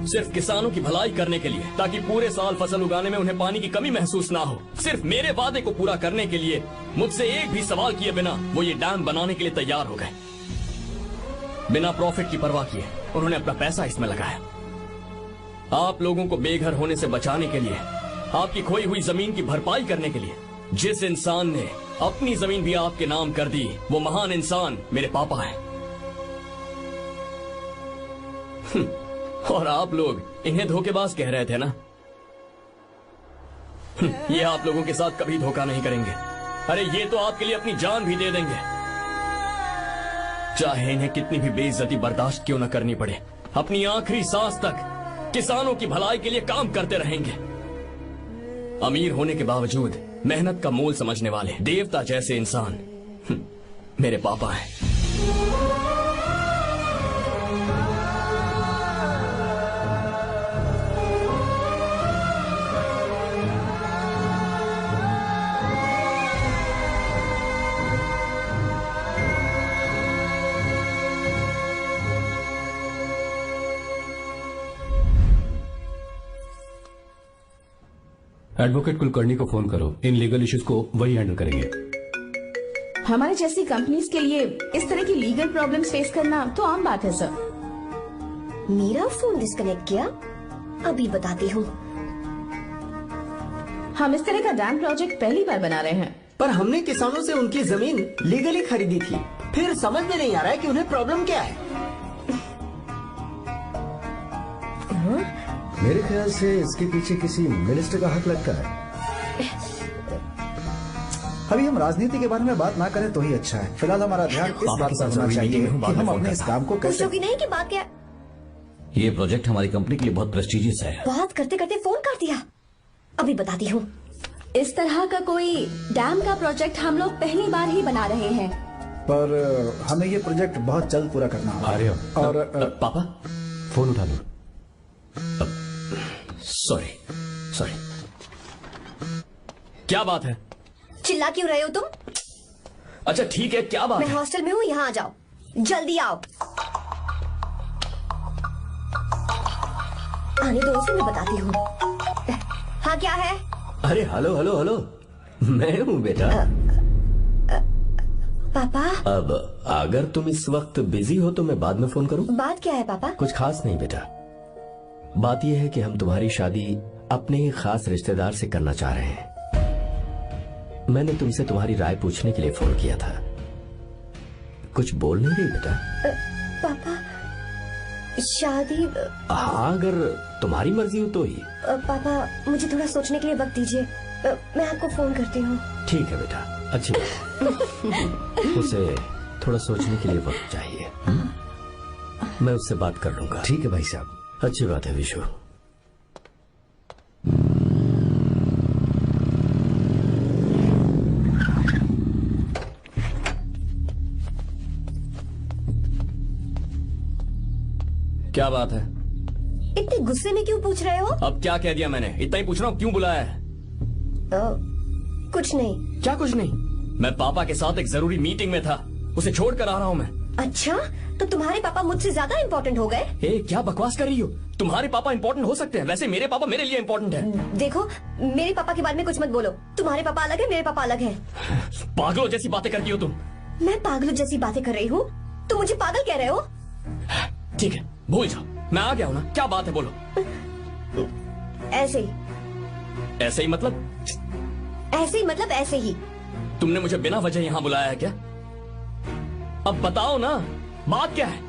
सिर्फ किसानों की भलाई करने के लिए, ताकि पूरे साल फसल उगाने में उन्हें पानी की कमी महसूस ना हो। सिर्फ मेरे वादे को पूरा करने के लिए मुझसे एक भी सवाल किए बिना वो ये डैम बनाने के लिए तैयार हो गए। बिना प्रॉफिट की परवाह किए उन्होंने अपना पैसा इसमें लगाया। आप लोगों को बेघर होने से बचाने के लिए, आपकी खोई हुई जमीन की भरपाई करने के लिए। जिस इंसान ने अपनी जमीन भी आपके नाम कर दी, वो महान इंसान मेरे पापा है। और आप लोग इन्हें धोखेबाज कह रहे थे ना? ये आप लोगों के साथ कभी धोखा नहीं करेंगे। अरे ये तो आपके लिए अपनी जान भी दे देंगे, चाहे इन्हें कितनी भी बेइज्जती बर्दाश्त क्यों न करनी पड़े। अपनी आखिरी सांस तक किसानों की भलाई के लिए काम करते रहेंगे। अमीर होने के बावजूद मेहनत का मोल समझने वाले देवता जैसे इंसान मेरे पापा हैं। एडवोकेट कुलकर्णी को फोन करो। इन लीगल इश्यूज को वही हैंडल करेंगे। हमारे जैसी कंपनीज के लिए इस तरह की लीगल प्रॉब्लम्स फेस करना तो आम बात है सर। मेरा फोन डिस्कनेक्ट किया? अभी बताती हूँ। हम इस तरह का डैम प्रोजेक्ट पहली बार बना रहे हैं। पर हमने किसानों से उनकी जमीन लीगली खरीदी थी। फिर समझ में नहीं आ रहा है कि उन्हें प्रॉब्लम क्या है। मेरे ख्याल से इसके पीछे किसी मिनिस्टर का हाथ लगता है। अभी हम राजनीति के बारे में बात ना करें तो ही अच्छा है। फिलहाल हमारा ध्यान इस बात पर होना चाहिए कि हम अपने इस काम को कैसे। खुश नहीं की बात क्या? ये प्रोजेक्ट हमारी कंपनी के लिए बहुत प्रेस्टिजियस है। बात करते करते फोन कर दिया। अभी बताती हूँ। इस तरह का कोई डैम का प्रोजेक्ट हम लोग पहली बार ही बना रहे हैं, पर हमें ये प्रोजेक्ट बहुत जल्द पूरा करना होगा। आर्य, और पापा फोन उठा लो। सॉरी सॉरी, क्या बात है? चिल्ला क्यों रहे हो तुम? अच्छा ठीक है, क्या बात मैं है? हॉस्टल में हूँ, यहाँ आ जाओ, जल्दी आओ। आने दो, फिर मैं बताती हूँ। हाँ क्या है? अरे हेलो हेलो हेलो, मैं हूँ बेटा। पापा। अब अगर तुम इस वक्त बिजी हो तो मैं बाद में फोन करूँ? बात क्या है पापा? कुछ खास नहीं बेटा, बात यह है कि हम तुम्हारी शादी अपने ही खास रिश्तेदार से करना चाह रहे हैं। मैंने तुमसे तुम्हारी राय पूछने के लिए फोन किया था। कुछ बोल नहीं रही बेटा? पापा शादी। हाँ अगर तुम्हारी मर्जी हो तो ही। पापा मुझे थोड़ा सोचने के लिए वक्त दीजिए, मैं आपको फोन करती हूँ। ठीक है बेटा, अच्छी बात। उसे थोड़ा सोचने के लिए वक्त चाहिए। मैं उससे बात कर लूंगा। ठीक है भाई साहब, अच्छी बात है विशु। क्या बात है? इतने गुस्से में क्यों पूछ रहे हो? अब क्या कह दिया मैंने? इतना ही पूछ रहा हूँ, क्यों बुलाया है? कुछ नहीं। क्या कुछ नहीं? मैं पापा के साथ एक जरूरी मीटिंग में था, उसे छोड़ कर आ रहा हूँ मैं। अच्छा, तो तुम्हारे पापा मुझसे ज्यादा इम्पोर्टेंट हो गए? क्या बकवास कर रही हो? तुम्हारे पापा इम्पोर्टेंट हो सकते हैं, वैसे मेरे पापा मेरे लिए इम्पोर्टेंट है। देखो, मेरे पापा के बारे में कुछ मत बोलो। तुम्हारे पापा अलग है, मेरे पापा अलग है। पागलों जैसी बातें करती हो तुम। मैं पागलों जैसी बातें कर रही हूँ? तुम मुझे पागल कह रहे हो? ठीक है, भूल जाओ, मैं आ गया हूँ ना। क्या बात है, बोलो। ऐसे ही। ऐसे ही मतलब? ऐसे ही मतलब ऐसे ही। तुमने मुझे बिना वजह यहाँ बुलाया है क्या? अब बताओ ना, बात क्या है?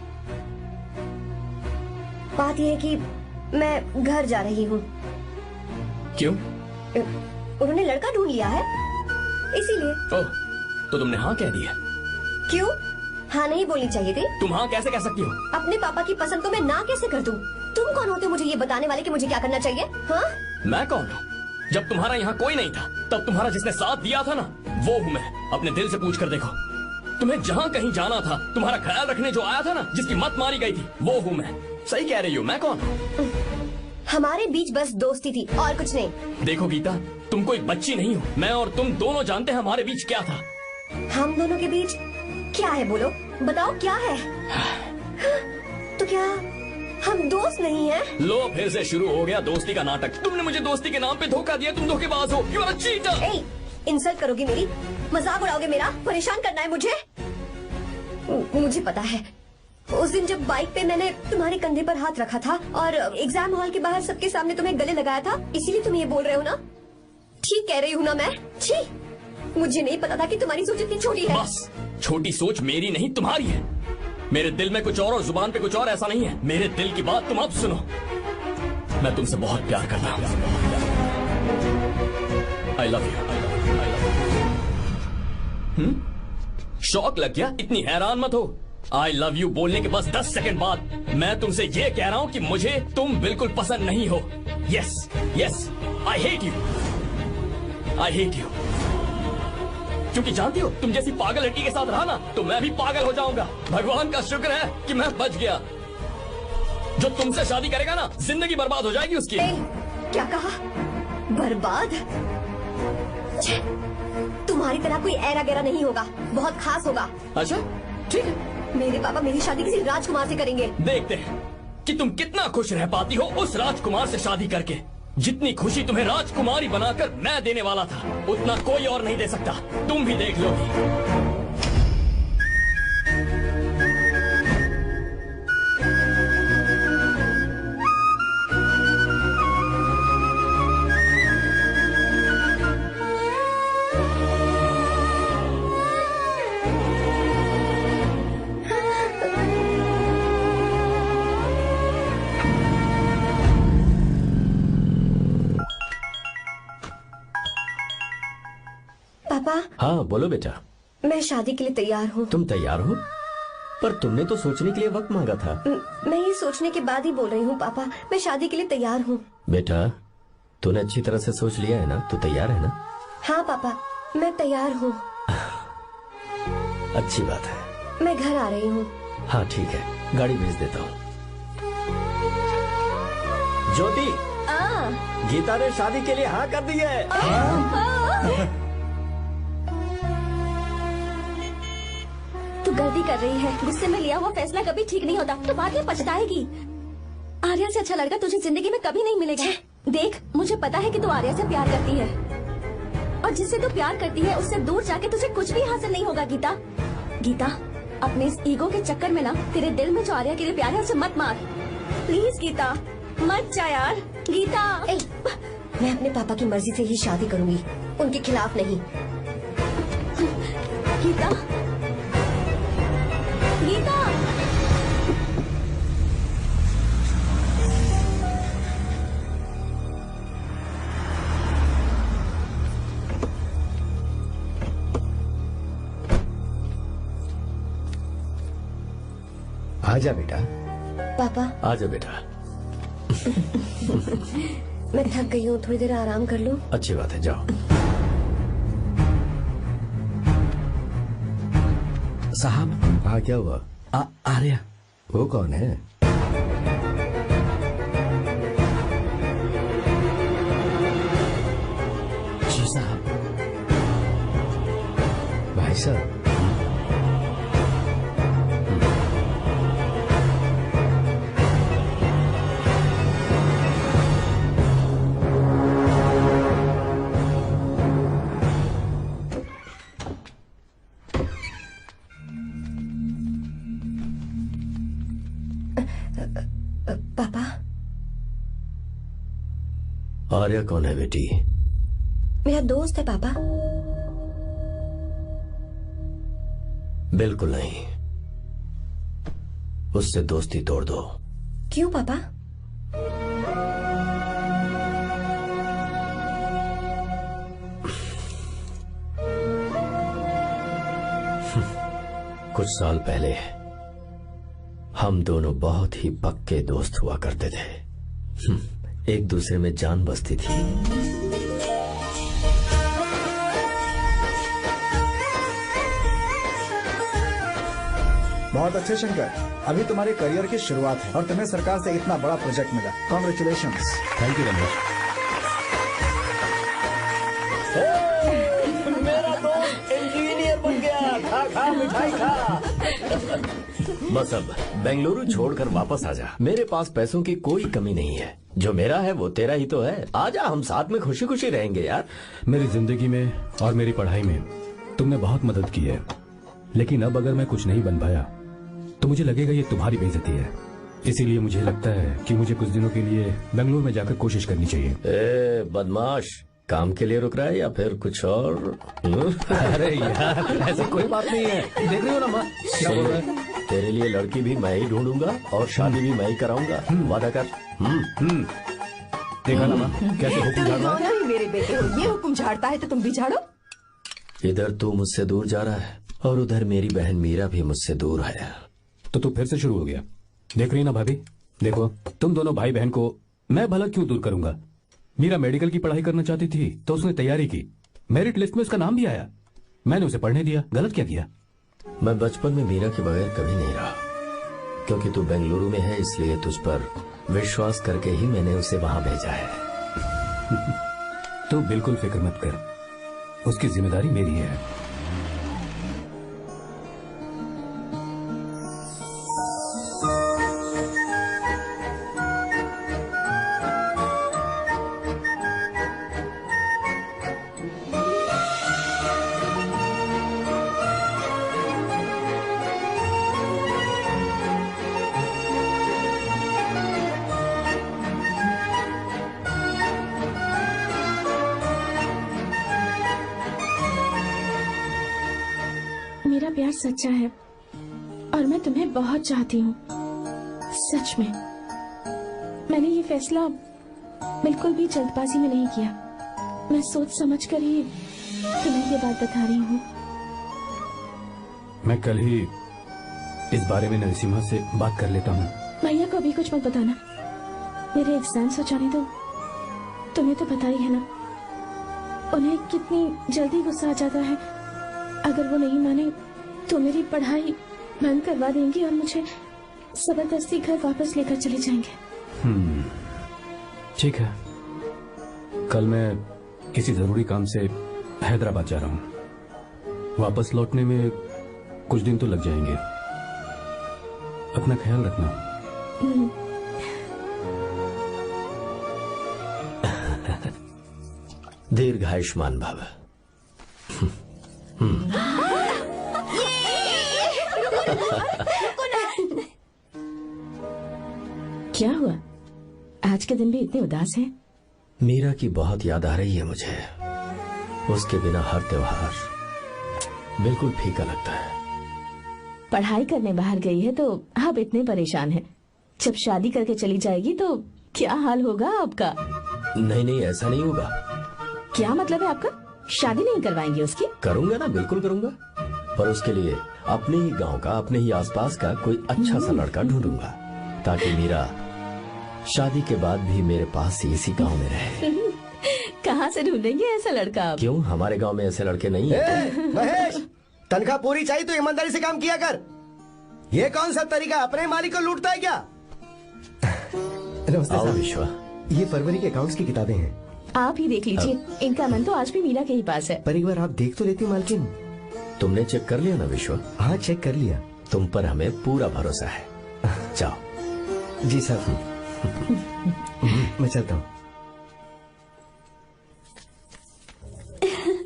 बात यह है कि मैं घर जा रही हूँ। क्यों? उन्होंने लड़का ढूंढ लिया है, इसीलिए। ओह, तो तुमने हाँ कह दिया? क्यों? हाँ नहीं बोलनी चाहिए थी? तुम हाँ कैसे कह सकती हो? अपने पापा की पसंद को मैं ना कैसे कर दूं? तुम कौन होते हो मुझे ये बताने वाले कि मुझे क्या करना चाहिए? हाँ? मैं कौन हूँ? जब तुम्हारा यहाँ कोई नहीं था, तब तुम्हारा जिसने साथ दिया था ना, वो हूँ मैं। अपने दिल से पूछ कर देखो, तुम्हें जहाँ कहीं जाना था, तुम्हारा ख्याल रखने जो आया था ना, जिसकी मत मारी गई थी, वो हूँ मैं। सही कह रही हो, मैं कौन हूँ? हमारे बीच बस दोस्ती थी और कुछ नहीं। देखो गीता, तुम कोई बच्ची नहीं हो। मैं और तुम दोनों जानते हैं हमारे बीच क्या था। हम दोनों के बीच क्या है? बोलो, बताओ क्या है? तो क्या हम दोस्त नहीं हैं? लो, फिर से शुरू हो गया दोस्ती का नाटक। तुमने मुझे दोस्ती के नाम पे धोखा दिया, तुम धोखेबाज हो। You are a cheater. Insult करोगी मेरी? मजाक उड़ाओगे मेरा? परेशान करना है मुझे? मुझे पता है, उस दिन जब बाइक पे मैंने तुम्हारे कंधे पर हाथ रखा था और एग्जाम हॉल के बाहर सबके सामने तुम्हें गले लगाया था, इसीलिए तुम ये बोल रहे हो ना? ठीक कह रही हूँ ना मैं? छी, मुझे नहीं पता था कि तुम्हारी सोच इतनी छोटी है। बस, छोटी सोच मेरी नहीं तुम्हारी है। मेरे दिल में कुछ और जुबान पे कुछ और, ऐसा नहीं है। मेरे दिल की बात तुम अब सुनो। मैं तुमसे बहुत प्यार करता हूँ। I love you. शौक लग गया? इतनी हैरान मत हो। आई लव यू बोलने के बस 10 सेकंड बाद मैं तुमसे ये कह रहा हूँ कि मुझे तुम बिल्कुल पसंद नहीं हो। Yes yes, I hate you. I hate you. क्योंकि जानती हो, तुम जैसी पागल लड़की के साथ रहा ना, तो मैं भी पागल हो जाऊंगा। भगवान का शुक्र है कि मैं बच गया। जो तुमसे शादी करेगा ना, जिंदगी बर्बाद हो जाएगी उसकी। क्या कहा? बर्बाद? तुम्हारी तरह कोई ऐरा गैरा नहीं होगा, बहुत खास होगा। अच्छा, ठीक है। मेरे पापा मेरी शादी किसी राजकुमार से करेंगे। देखते हैं कि तुम कितना खुश रह पाती हो उस राजकुमार से शादी करके। जितनी खुशी तुम्हें राजकुमारी बनाकर मैं देने वाला था, उतना कोई और नहीं दे सकता। तुम भी देख लोगी। पापा। हाँ बोलो बेटा। मैं शादी के लिए तैयार हूँ। तुम तैयार हो? पर तुमने तो सोचने के लिए वक्त मांगा था। मैं ये सोचने के बाद ही बोल रही हूँ पापा, मैं शादी के लिए तैयार हूँ। बेटा, तूने अच्छी तरह से सोच लिया है ना? तू तैयार है ना? हाँ पापा, मैं तैयार हूँ। अच्छी बात है। मैं घर आ रही हूँ। हाँ ठीक है, गाड़ी भेज देता हूँ। ज्योति, गीता ने शादी के लिए हाँ कर दी है। तू गलती कर रही है। गुस्से में लिया हुआ फैसला कभी ठीक नहीं होता, तो बाद में पछताएगी। आर्या से अच्छा लड़का तुझे जिंदगी में कभी नहीं मिलेगा। देख, मुझे पता है कि तू आर्या से प्यार करती है, और जिससे तू प्यार करती है उससे दूर जाके तुझे कुछ भी हासिल नहीं होगा। गीता, गीता, अपने इस ईगो के चक्कर में ना तेरे दिल में जो आर्या के लिए प्यार है उसे मत मार। प्लीज गीता, मत जा यार। गीता, मैं अपने पापा की मर्जी से ही शादी करूंगी, उनके खिलाफ नहीं। गीता, गीता। आजा बेटा। पापा। आजा बेटा। मैं थक गई हूँ, थोड़ी देर आराम कर लूँ। अच्छी बात है, जाओ। साहब। हाँ क्या हुआ? आर्या। वो कौन है? साहब, पापा, आर्या कौन है बेटी? मेरा दोस्त है पापा। बिल्कुल नहीं, उससे दोस्ती तोड़ दो। क्यों पापा? कुछ साल पहले हम दोनों बहुत ही पक्के दोस्त हुआ करते थे। एक दूसरे में जान बसती थी। बहुत अच्छे शंकर, अभी तुम्हारे करियर की शुरुआत है और तुम्हें सरकार से इतना बड़ा प्रोजेक्ट मिला। कॉन्ग्रेचुलेशंस। Thank you Ramesh. मेरा दोस्त इंजीनियर बन गया। खा खा मिठाई खा। बस अब बेंगलुरु छोड़कर वापस आ जा। मेरे पास पैसों की कोई कमी नहीं है। जो मेरा है वो तेरा ही तो है। आजा, हम साथ में खुशी खुशी रहेंगे यार। मेरी जिंदगी में और मेरी पढ़ाई में तुमने बहुत मदद की है, लेकिन अब अगर मैं कुछ नहीं बन पाया तो मुझे लगेगा ये तुम्हारी बेइज्जती है। इसीलिए मुझे लगता है कि मुझे कुछ दिनों के लिए बेंगलुरु में जाकर कोशिश करनी चाहिए। ए बदमाश, काम के लिए रुक रहा है या फिर कुछ और? अरे यार, ऐसी कोई बात नहीं है। देख रही हो ना माँ, क्या बोल रहा है? तेरे लिए लड़की भी मैं ही ढूंढूंगा और शादी भी मैं ही कराऊंगा। वादा कर। देखा ना माँ, कैसे हुक्म झाड़ रहा है? मेरे बेटे हो, ये हुक्म झाड़ता है तो तुम भी झाड़ो। इधर तू मुझसे दूर जा रहा है और उधर मेरी बहन मीरा भी मुझसे दूर है। तो तू फिर से शुरू हो गया। देख रही ना भाभी, देखो तुम दोनों भाई बहन को मैं भला क्यों दूर करूंगा। मीरा मेडिकल की पढ़ाई करना चाहती थी तो उसने तैयारी की, मेरिट लिस्ट में उसका नाम भी आया, मैंने उसे पढ़ने दिया। गलत क्या किया? मैं बचपन में मीरा के बगैर कभी नहीं रहा, क्योंकि तू बेंगलुरु में है इसलिए तुझ पर विश्वास करके ही मैंने उसे वहां भेजा है। तू बिल्कुल फिक्र मत कर, उसकी जिम्मेदारी मेरी है। मेरा प्यार सच्चा है और मैं तुम्हें बहुत चाहती हूँ, सच में। मैंने ये फैसला बिल्कुल भी जल्दबाजी में नहीं किया। मैं सोच समझ कर ही तुम्हें ये बात बता रही हूँ। मैं कल ही इस बारे में नरसिम्हा से बात कर लेता हूँ। भैया को अभी कुछ मत बताना, मेरे एग्जाम्स हो जाने दो। तुम्हें तो पता ही है ना उन्हें कितनी जल्दी गुस्सा आ जाता है। अगर वो नहीं माने तो मेरी पढ़ाई बंद करवा देंगे और मुझे जबरदस्ती घर वापस लेकर चले जाएंगे। ठीक है, कल मैं किसी जरूरी काम से हैदराबाद जा रहा हूँ। वापस लौटने में कुछ दिन तो लग जाएंगे। अपना ख्याल रखना। दीर्घायुष्मान भव। क्या हुआ, आज के दिन भी इतने उदास हैं? मीरा की बहुत याद आ रही है मुझे। उसके बिना हर त्योहार बिल्कुल फीका लगता है। पढ़ाई करने बाहर गई है तो आप इतने परेशान हैं। जब शादी करके चली जाएगी तो क्या हाल होगा आपका? नहीं नहीं, ऐसा नहीं होगा। क्या मतलब है आपका? शादी नहीं करवाएंगे उसकी? करूंगा ना, बिल्कुल करूंगा, पर उसके लिए अपने ही गांव का, अपने ही आसपास का कोई अच्छा सा लड़का ढूंढूंगा ताकि मीरा शादी के बाद भी मेरे पास ही इसी गांव में रहे। कहाँ से ढूंढेंगे ऐसा लड़का आप? क्यों, हमारे गांव में ऐसे लड़के नहीं हैं? महेश, तनख्वाह पूरी चाहिए तो ईमानदारी से काम किया कर। ये कौन सा तरीका, अपने मालिक को लूटता है क्या? नमस्ते साहब। विश्वा, ये फरवरी के अकाउंट्स की किताबें हैं। आप ही देख लीजिए, इनका मन तो आज भी मीरा के ही पास है। पर एक बार आप देख तो लेती मालकिन। तुमने चेक कर लिया ना विश्वा? हाँ चेक कर लिया। तुम पर हमें पूरा भरोसा है। जाओ। जी साहब। मैं चलता हूँ।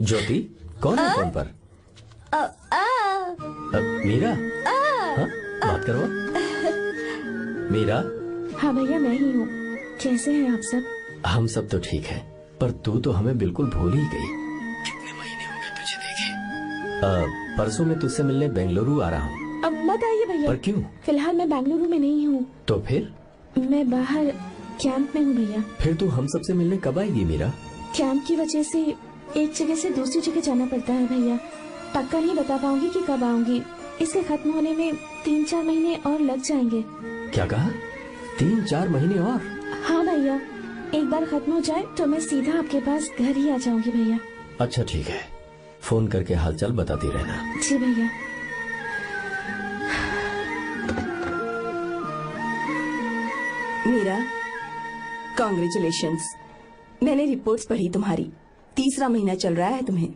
ज्योति कौन है फोन पर? मीरा? हाँ? बात करो। मीरा? हाँ भैया मैं ही हूँ। कैसे हैं आप सब? हम सब तो ठीक है, पर तू तो हमें बिल्कुल भूल ही गई। कितने महीने हो गए तुझे देखे। परसों मैं तुझसे मिलने बेंगलुरु आ रहा हूँ। अब मत आइए भैया। पर क्यों? फिलहाल मैं बेंगलुरु में नहीं हूँ। तो फिर? मैं बाहर कैंप में हूँ भैया। फिर तू हम सबसे मिलने कब आएगी मीरा? कैंप की वजह से एक जगह से दूसरी जगह जाना पड़ता है भैया। पक्का नहीं बता पाऊंगी कि कब आऊंगी। इसके खत्म होने में 3-4 महीने और लग जाएंगे। क्या कहा? 3-4 महीने और? हाँ भैया, एक बार खत्म हो जाए तो मैं सीधा आपके पास घर ही आ जाऊंगी भैया। अच्छा ठीक है, फोन करके हालचाल बताती रहना। जी भैया। मीरा, कॉन्ग्रेचुलेशंस। मैंने रिपोर्ट्स पढ़ी तुम्हारी। 3रा महीना चल रहा है तुम्हें।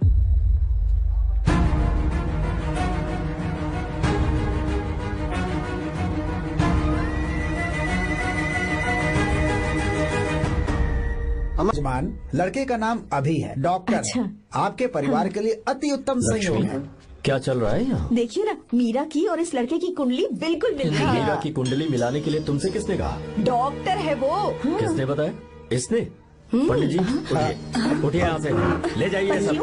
जमान, लड़के का नाम अभी है, डॉक्टर। अच्छा। आपके परिवार के लिए अति उत्तम संयोग है। क्या चल रहा है यहाँ? देखिए ना, मीरा की और इस लड़के की कुंडली बिल्कुल मिल रही है। मीरा की कुंडली मिलाने के लिए तुमसे किसने कहा? डॉक्टर है वो। किसने बताया? इसने? पंडित जी उठिए, उठिए यहाँ से, ले जाइए सब,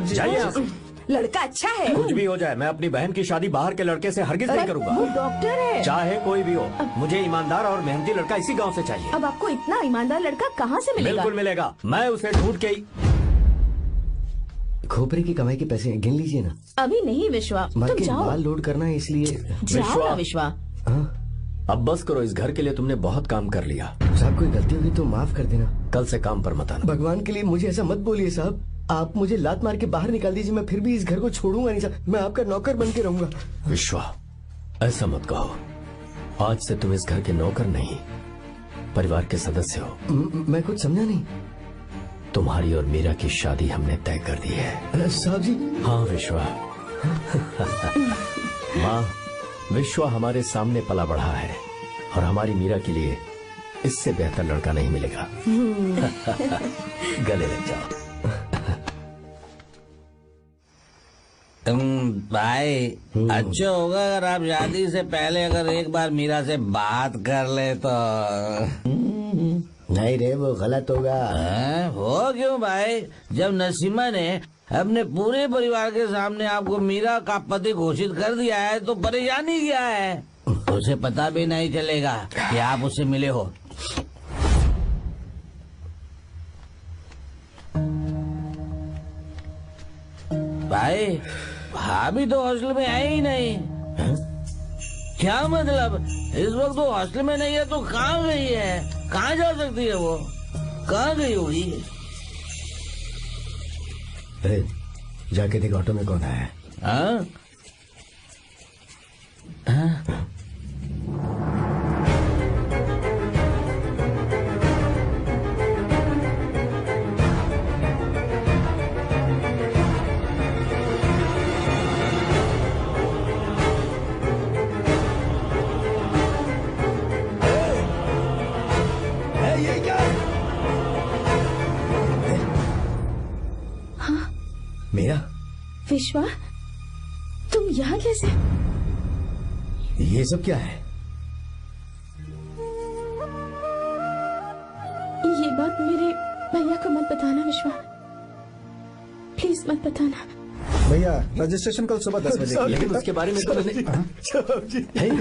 जाइए यहाँ से। लड़का अच्छा है। कुछ भी हो जाए, मैं अपनी बहन की शादी बाहर के लड़के से हरगिज नहीं वो करूंगा। डॉक्टर है। चाहे कोई भी हो, मुझे ईमानदार और मेहनती लड़का इसी गांव से चाहिए। अब आपको इतना ईमानदार लड़का कहाँ से मिलेगा? बिल्कुल मिलेगा, मैं उसे ढूंढ के ही। खोपरे की कमाई के पैसे गिन लीजिए ना। अभी नहीं विश्वा, तुम जाओ। माल लोड करना है इसलिए। जाओ ना विश्वा। अब बस करो, इस घर के लिए तुमने बहुत काम कर लिया। साहब कोई गलती होगी तो माफ कर देना, कल से काम पर मत आना। भगवान के लिए मुझे ऐसा मत बोलिए साहब। आप मुझे लात मार के बाहर निकाल दीजिए, मैं फिर भी इस घर को छोड़ूंगा नहीं साहब। मैं आपका नौकर बन के रहूंगा। विश्वा ऐसा मत कहो, आज से तुम इस घर के नौकर नहीं, परिवार के सदस्य हो। मैं कुछ समझा नहीं। तुम्हारी और मीरा की शादी हमने तय कर दी है। साहब जी। हाँ विश्वा। माँ, विश्वा हमारे सामने पला बढ़ा है और हमारी मीरा के लिए इससे बेहतर लड़का नहीं मिलेगा। गले लग जाओ। भाई अच्छा होगा अगर आप शादी से पहले अगर एक बार मीरा से बात कर ले तो। नहीं रे, वो गलत होगा। हो क्यों भाई? जब नसीमा ने अपने पूरे परिवार के सामने आपको मीरा का पति घोषित कर दिया है तो परेशानी क्या है? उसे पता भी नहीं चलेगा कि आप उससे मिले हो। भाई भाभी तो हॉस्टल में है ही नहीं। क्या मतलब? इस वक्त वो हॉस्टल में नहीं है तो कहाँ गई है? कहाँ जा सकती है वो? कहाँ गई होगी? जाके देख ऑटो में कौन आया है। हाँ? हाँ? मीरा। विश्वा, तुम यहाँ कैसे? ये सब क्या है? ये बात मेरे भैया को मत बताना विश्वा, प्लीज मत बताना। भैया रजिस्ट्रेशन कल सुबह 10 बजे। लेकिन उसके बारे में तो नहीं।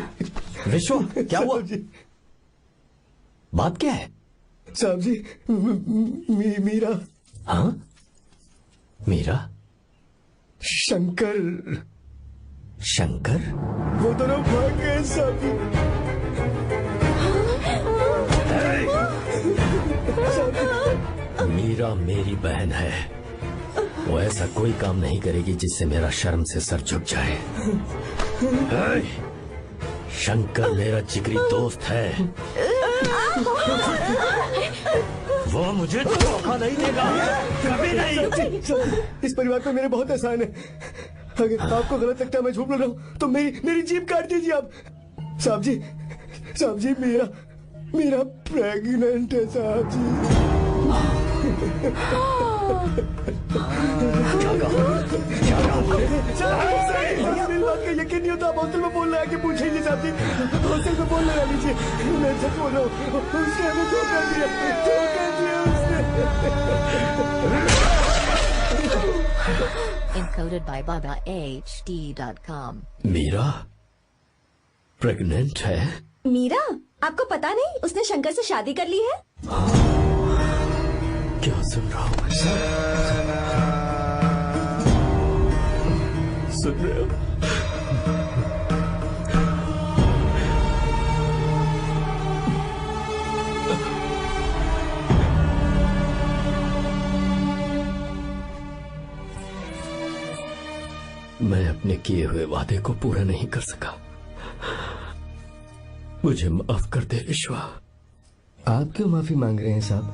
विश्वा क्या हुआ? बात क्या है? साहब जी, मीरा। हाँ मीरा? शंकर। शंकर? वो दोनों भाग गए साहब जी। मीरा मेरी बहन है, वो ऐसा कोई काम नहीं करेगी जिससे मेरा शर्म से सर झुक जाए। शंकर मेरा जिगरी दोस्त है, वो मुझे धोखा नहीं देगा, कभी नहीं। इस परिवार पे मेरे बहुत एहसान है। अगर आपको गलत लगता है मैं झूठ बोल रहा हूँ तो मेरी जीभ काट दीजिए आप। साहब जी मेरा प्रेग्नेंट है साहब जी। मेरी बात का यकीन नहीं होता। आप हॉस्टल में बोल रहे हैं कि पूछेंगे साहब जी, हॉस्टल में बोल रहे लीजिए, मैं सच बोल रहा हूँ। उसने हमें धोखा दिया Encoded by BabaHD.com. Meera pregnant है? मीरा, आपको पता नहीं उसने शंकर से शादी कर ली है? क्या सुन रहा हूँ? सुन रहे हो? मैं अपने किए हुए वादे को पूरा नहीं कर सका। मुझे माफ कर दे विश्वा। आप क्यों माफी मांग रहे हैं साहब?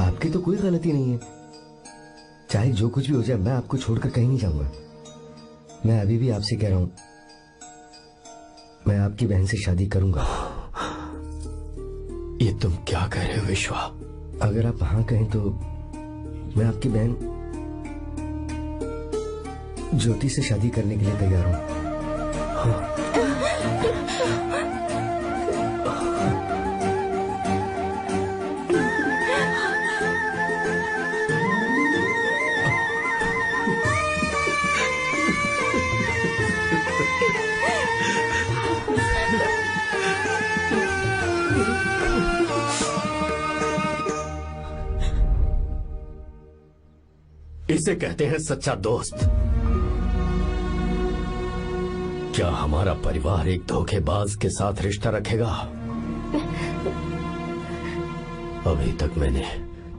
आपकी तो कोई गलती नहीं है। चाहे जो कुछ भी हो जाए मैं आपको छोड़कर कहीं नहीं जाऊंगा। मैं अभी भी आपसे कह रहा हूं, मैं आपकी बहन से शादी करूंगा। ये तुम क्या कह रहे हो विश्वा? अगर आप हाँ कहें तो मैं आपकी बहन ज्योति से शादी करने के लिए तैयार हूं। इसे कहते हैं सच्चा दोस्त। क्या हमारा परिवार एक धोखेबाज के साथ रिश्ता रखेगा? अभी तक मैंने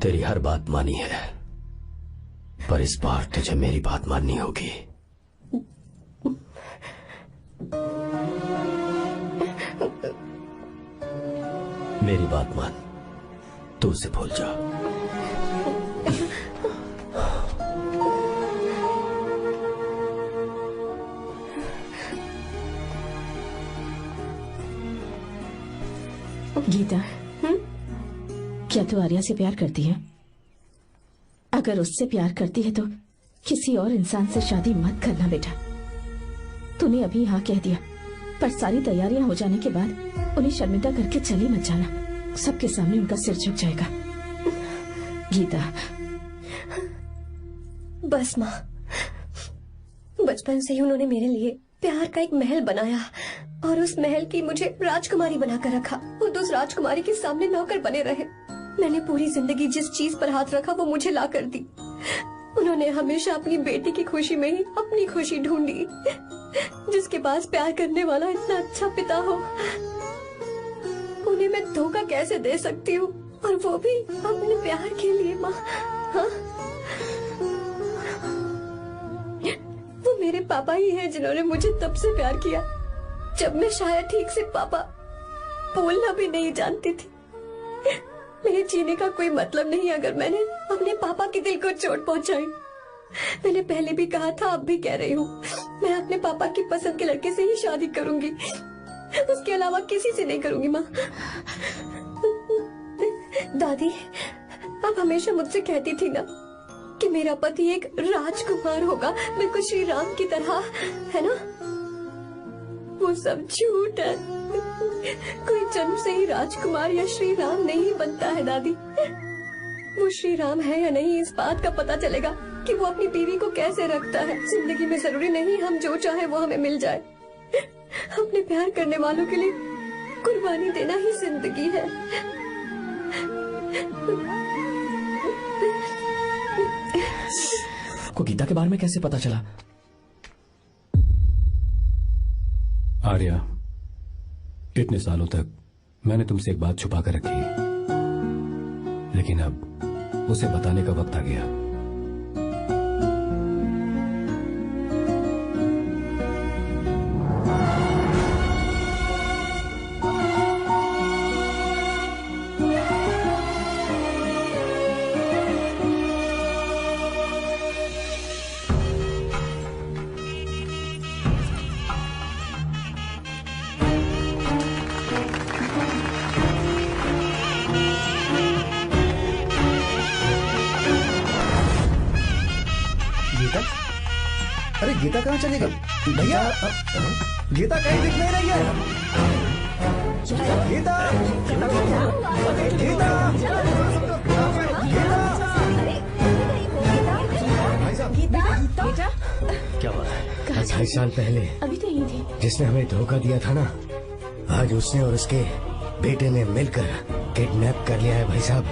तेरी हर बात मानी है, पर इस बार तुझे मेरी बात माननी होगी। मेरी बात मान, तू उसे भूल जा। गीता, क्या तू आर्या से प्यार करती है? अगर उससे प्यार करती है तो किसी और इंसान से शादी मत करना बेटा। तूने अभी हाँ कह दिया, पर सारी तैयारियां हो जाने के बाद उन्हें शर्मिंदा करके चली मत जाना। सबके सामने उनका सिर झुक जाएगा। गीता, बस माँ, बचपन से ही उन्होंने मेरे लिए प्यार का एक महल बनाया और उस महल की मुझे राजकुमारी बनाकर रखा। और उस राजकुमारी के सामने नौकर बने रहे। मैंने पूरी जिंदगी जिस चीज पर हाथ रखा वो मुझे ला कर दी। उन्होंने हमेशा अपनी बेटी की खुशी में ही अपनी खुशी ढूंढी। जिसके पास प्यार करने वाला इतना अच्छा पिता हो, उन्हें मैं धोखा कैसे दे सकती हूँ? और वो भी अपने प्यार के लिए माँ। हाँ? वो मेरे पापा ही हैं जिन्होंने मुझे तब से प्यार किया जब मैं शायद ठीक से पापा बोलना भी नहीं जानती थी। मेरे जीने का कोई मतलब नहीं अगर मैंने अपने पापा के दिल को चोट पहुंचाई। मैंने पहले भी कहा था, अब भी कह रही हूँ, मैं अपने पापा की पसंद के लड़के से ही शादी करूंगी। उसके अलावा किसी से नहीं करूंगी माँ। दादी, आप हमेशा मुझसे कहती थी ना कि मेरा पति एक राजकुमार होगा, बिल्कुल श्री राम की तरह, है ना? वो सब झूठ है। कोई जन्म से ही राजकुमार या श्री राम नहीं बनता है दादी। वो श्री राम है या नहीं, इस बात का पता चलेगा कि वो अपनी बीवी को कैसे रखता है। जिंदगी में जरूरी नहीं हम जो चाहे वो हमें मिल जाए। अपने प्यार करने वालों के लिए कुर्बानी देना ही जिंदगी है। को गीता के बारे में कैसे पता चला? आर्या, इतने सालों तक मैंने तुमसे एक बात छुपा कर रखी, लेकिन अब उसे बताने का वक्त आ गया। गीता कहाँ चली गई? भैया, गीता कहीं दिख नहीं रही है। गीता, गीता, बेटा क्या बात है? 28 साल पहले अभी तो यही थी। जिसने हमें धोखा दिया था ना, आज उसने और उसके बेटे ने मिलकर किडनैप कर लिया है भाई साहब।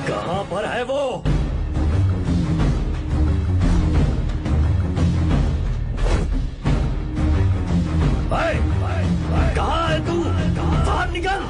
कहां पर है वो? कहां है तू? बाहर निकल।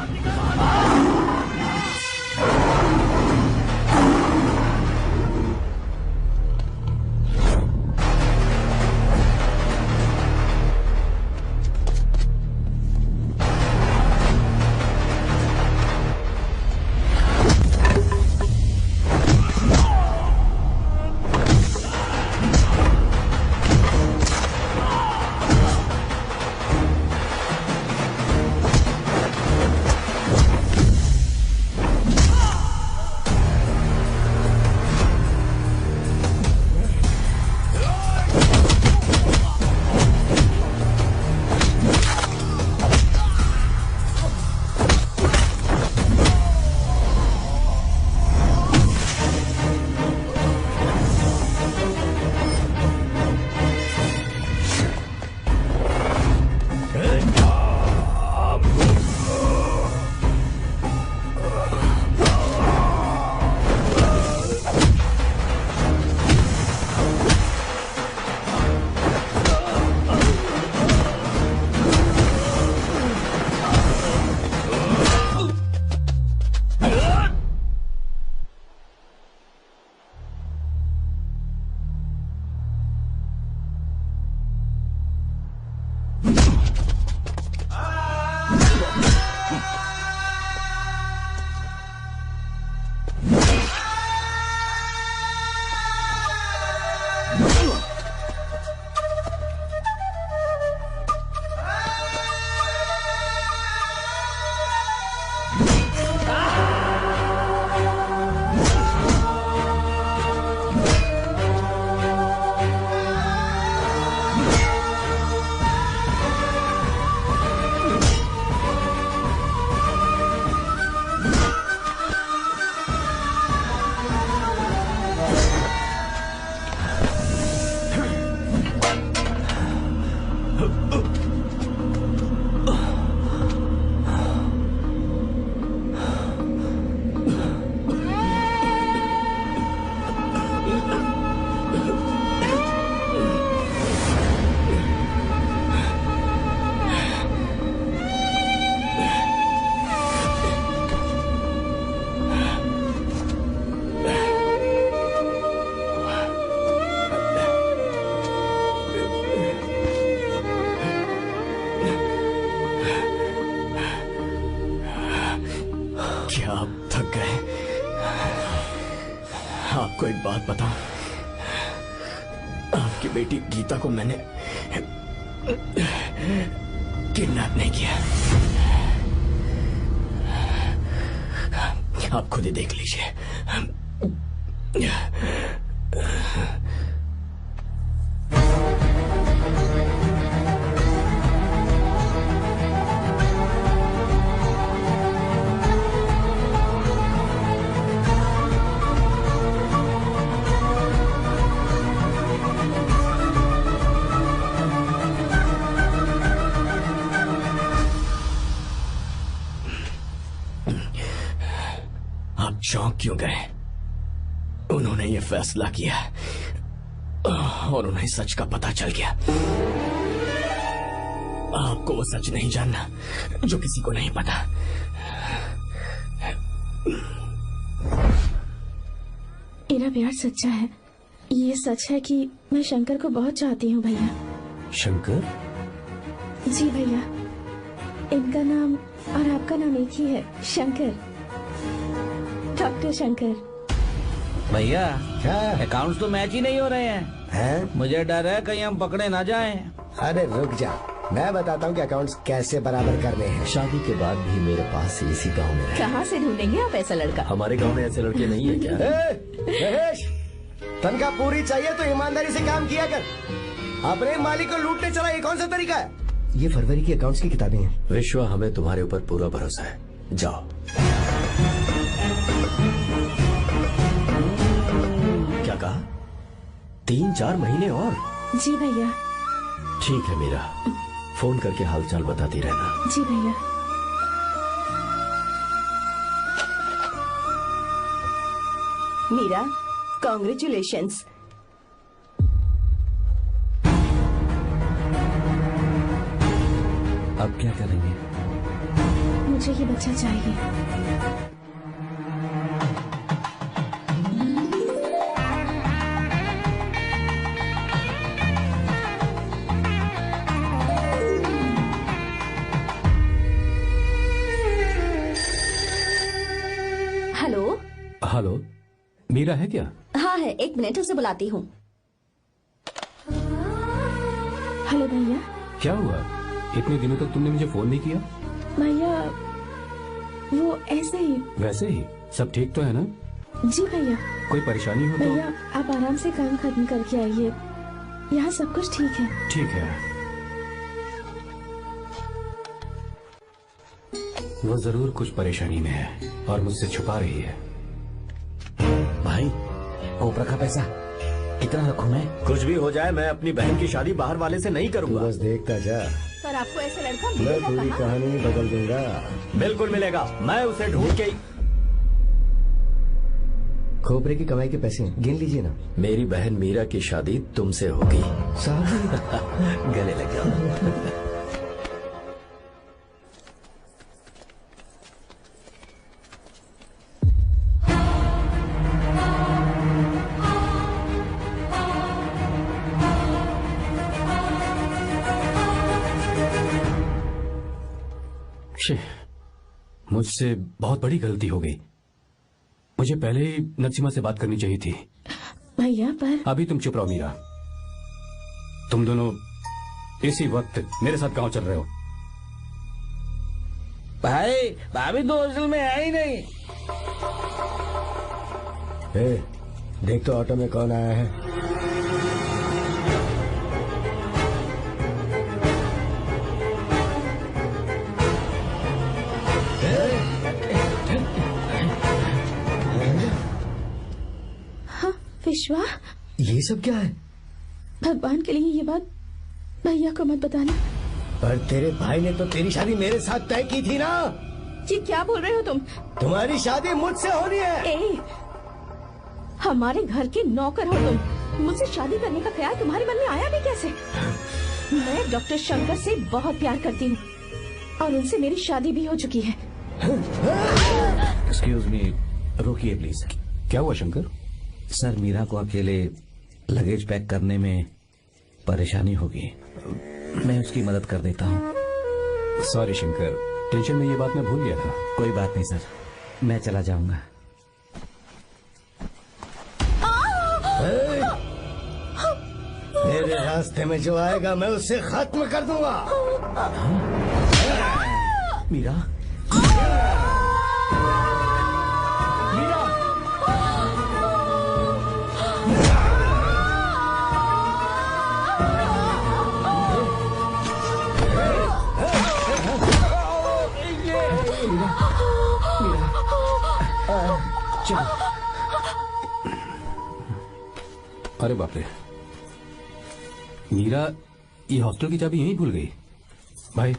आपको एक बात बताऊं, आपकी बेटी गीता को मैंने किडनैप नहीं किया। आप खुद ही देख लीजिए। आप चौंक क्यों गए? उन्होंने ये फैसला किया और उन्हें सच का पता चल गया। आपको वो सच नहीं जानना जो किसी को नहीं पता। मेरा प्यार सच्चा है। ये सच है कि मैं शंकर को बहुत चाहती हूँ भैया। शंकर? जी भैया, इनका नाम और आपका नाम एक ही है, शंकर, डॉक्टर शंकर। भैया क्या अकाउंट्स तो मैच ही नहीं हो रहे हैं। हैं? मुझे डर है कहीं हम पकड़े ना जाएं। अरे रुक जा, मैं बताता हूँ कि अकाउंट्स कैसे बराबर करने हैं। शादी के बाद भी मेरे पास इसी गांव में रहे। कहाँ से ढूंढेंगे आप ऐसा लड़का? हमारे गांव में ऐसे लड़के नहीं है क्या? महेश, तनख्वाह पूरी चाहिए तो ईमानदारी से काम किया कर। अपने मालिक को लूटने चला, ये कौन सा तरीका है? ये फरवरी की अकाउंट्स की किताबें हैं। विश्वा, हमें तुम्हारे ऊपर पूरा भरोसा है, जाओ। क्या कहा? 3-4 महीने और? जी भैया। ठीक है मीरा, फोन करके हालचाल बताती रहना। जी भैया। मीरा, कॉन्ग्रेचुलेशंस। अब क्या करेंगे? मुझे ये बच्चा चाहिए। हेलो। हेलो, मीरा है क्या? हाँ है, 1 मिनट, उसे बुलाती हूँ। हेलो भैया। क्या हुआ? इतने दिनों तक तुमने मुझे फोन नहीं किया? भैया वो ऐसे ही। वैसे ही? सब ठीक तो है ना? जी भैया। कोई परेशानी हो तो? भैया आप आराम से काम खत्म करके आइए, यहाँ सब कुछ ठीक है। ठीक है। वो जरूर कुछ परेशानी में है और मुझसे छुपा रही है। भाई, कोपरा का पैसा कितना रखूं मैं? कुछ भी हो जाए, मैं अपनी बहन की शादी बाहर वाले से नहीं करूंगा। बस देखता जा, सर आपको ऐसे लड़का मैं मिलेगा पूरी कहाँ? कहानी बदल दूंगा। बिल्कुल मिलेगा, मैं उसे ढूंढ के। खोपरे की कमाई के पैसे गिन लीजिए ना। मेरी बहन मीरा की शादी तुमसे होगी। गले लग जाओ। मुझसे बहुत बड़ी गलती हो गई। मुझे पहले ही नसीमा से बात करनी चाहिए थी। भैया पर अभी तुम चुप रहो मीरा। तुम दोनों इसी वक्त मेरे साथ गांव चल रहे हो। भाई, भाभी तो हॉस्टल में है ही नहीं। देख तो ऑटो में कौन आया है। विश्वा, ये सब क्या है? भगवान के लिए ये बात भैया को मत बताना। पर तेरे भाई ने तो तेरी शादी मेरे साथ तय की थी ना। जी क्या बोल रहे हो तुम? तुम्हारी शादी मुझसे होनी है। हमारे घर के नौकर हो तुम, मुझसे शादी करने का ख्याल तुम्हारे मन में आया भी कैसे? मैं डॉक्टर शंकर से बहुत प्यार करती हूँ और उनसे मेरी शादी भी हो चुकी है। एक्सक्यूज मी, रोकिए प्लीज। क्या हुआ शंकर? सर, मीरा को अकेले लगेज पैक करने में परेशानी होगी, मैं उसकी मदद कर देता हूँ। सॉरी शंकर, टेंशन में ये बात मैं भूल गया था। कोई बात नहीं सर, मैं चला जाऊंगा। मेरे रास्ते में जो आएगा मैं उसे खत्म कर दूंगा। मीरा, अरे बाप रे, मीरा ये हॉस्टल की चाबी यहीं भूल गई। भाई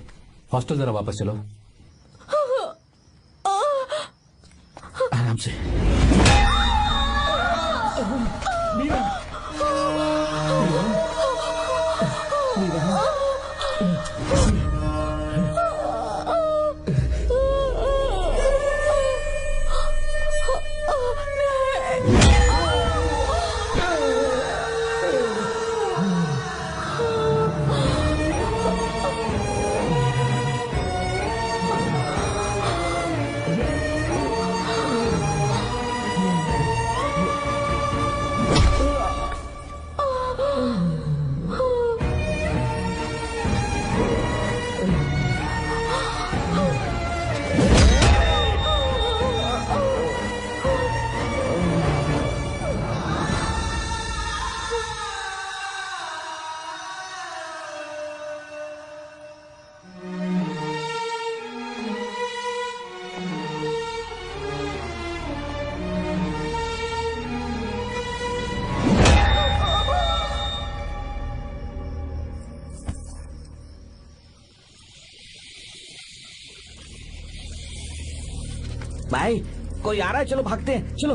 हॉस्टल जरा वापस चलो। आराम से। मीरा, भाई कोई आ रहा है, चलो भागते हैं, चलो।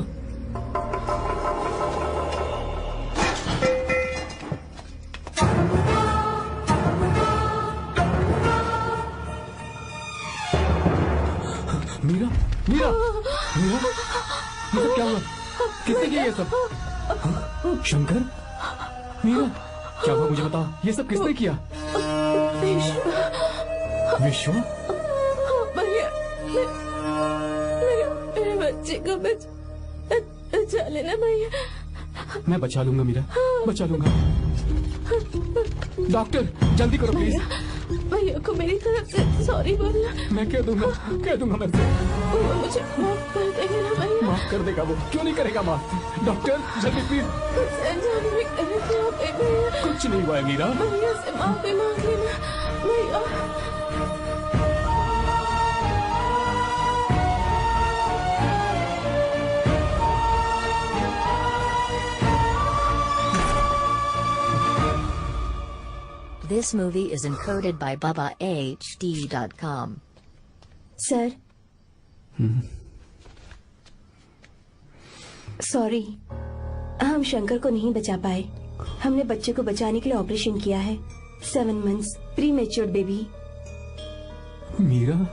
मीरा, मीरा, मीरा, ये सब क्या हुआ? किसने किया ये सब? हाँ? शंकर, मीरा, क्या हुआ मुझे बताओ, ये सब किसने किया? विश्वा? भैया, मेरे बच्चे को बचा लेना भैया। मैं बचा लूंगा मीरा, बचा लूंगा। डॉक्टर जल्दी करो प्लीज। भैया को मेरी तरफ से सॉरी बोलना। मैं कह दूंगा मैं से। वो मुझे माफ कर देगा ना भैया? माफ कर देगा वो, क्यों नहीं करेगा माफ? डॉक्टर जल्दी प्लीज। कुछ नहीं हुआ है मीरा। भैया से माफी मांग लेना भैया। This movie is encoded by BabaHD.com. Sir, sorry, हम शंकर को नहीं बचा पाए। हमने बच्चे को बचाने के लिए ऑपरेशन किया है। 7 months prematured baby. Meera?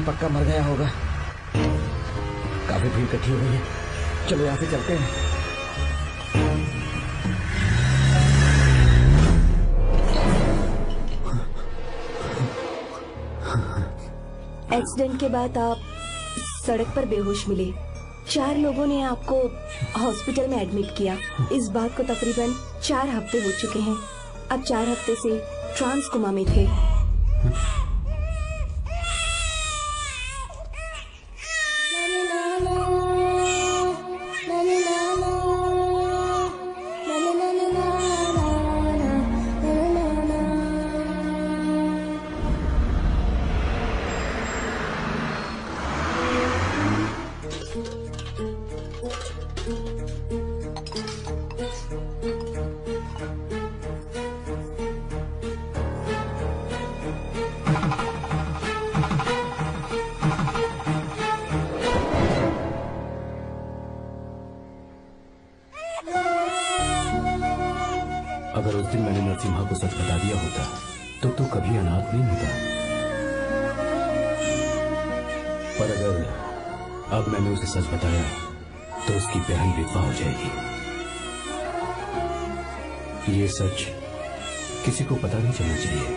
पक्का मर गया होगा। काफी भीड़ इकट्ठी हो गई है, चलो यहाँ से चलते हैं। एक्सीडेंट के बाद आप सड़क पर बेहोश मिले। 4 लोगों ने आपको हॉस्पिटल में एडमिट किया। इस बात को तकरीबन 4 हफ्ते हो चुके हैं। अब 4 हफ्ते से ट्रांस कोमा में थे। अगर उस दिन मैंने नरसिम्हा को सच बता दिया होता तो तू कभी अनाथ नहीं होता। पर अगर अब मैंने उसे सच बताया तो उसकी बहन विधवा हो जाएगी। ये सच किसी को पता नहीं चलना चाहिए।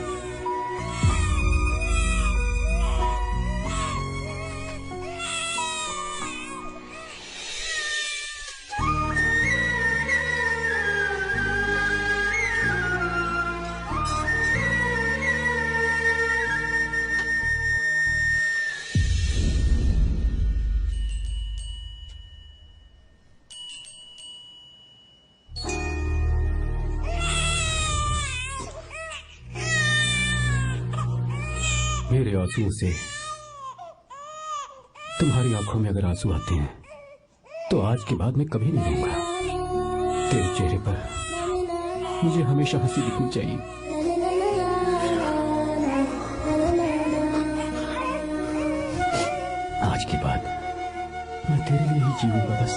मेरे आंसुओं से तुम्हारी आंखों में अगर आंसू आते हैं तो आज के बाद मैं कभी नहीं रहूंगा। तेरे चेहरे पर मुझे हमेशा हंसी दिखनी चाहिए। आज के बाद मैं तेरे लिए ही जीऊंगा बस।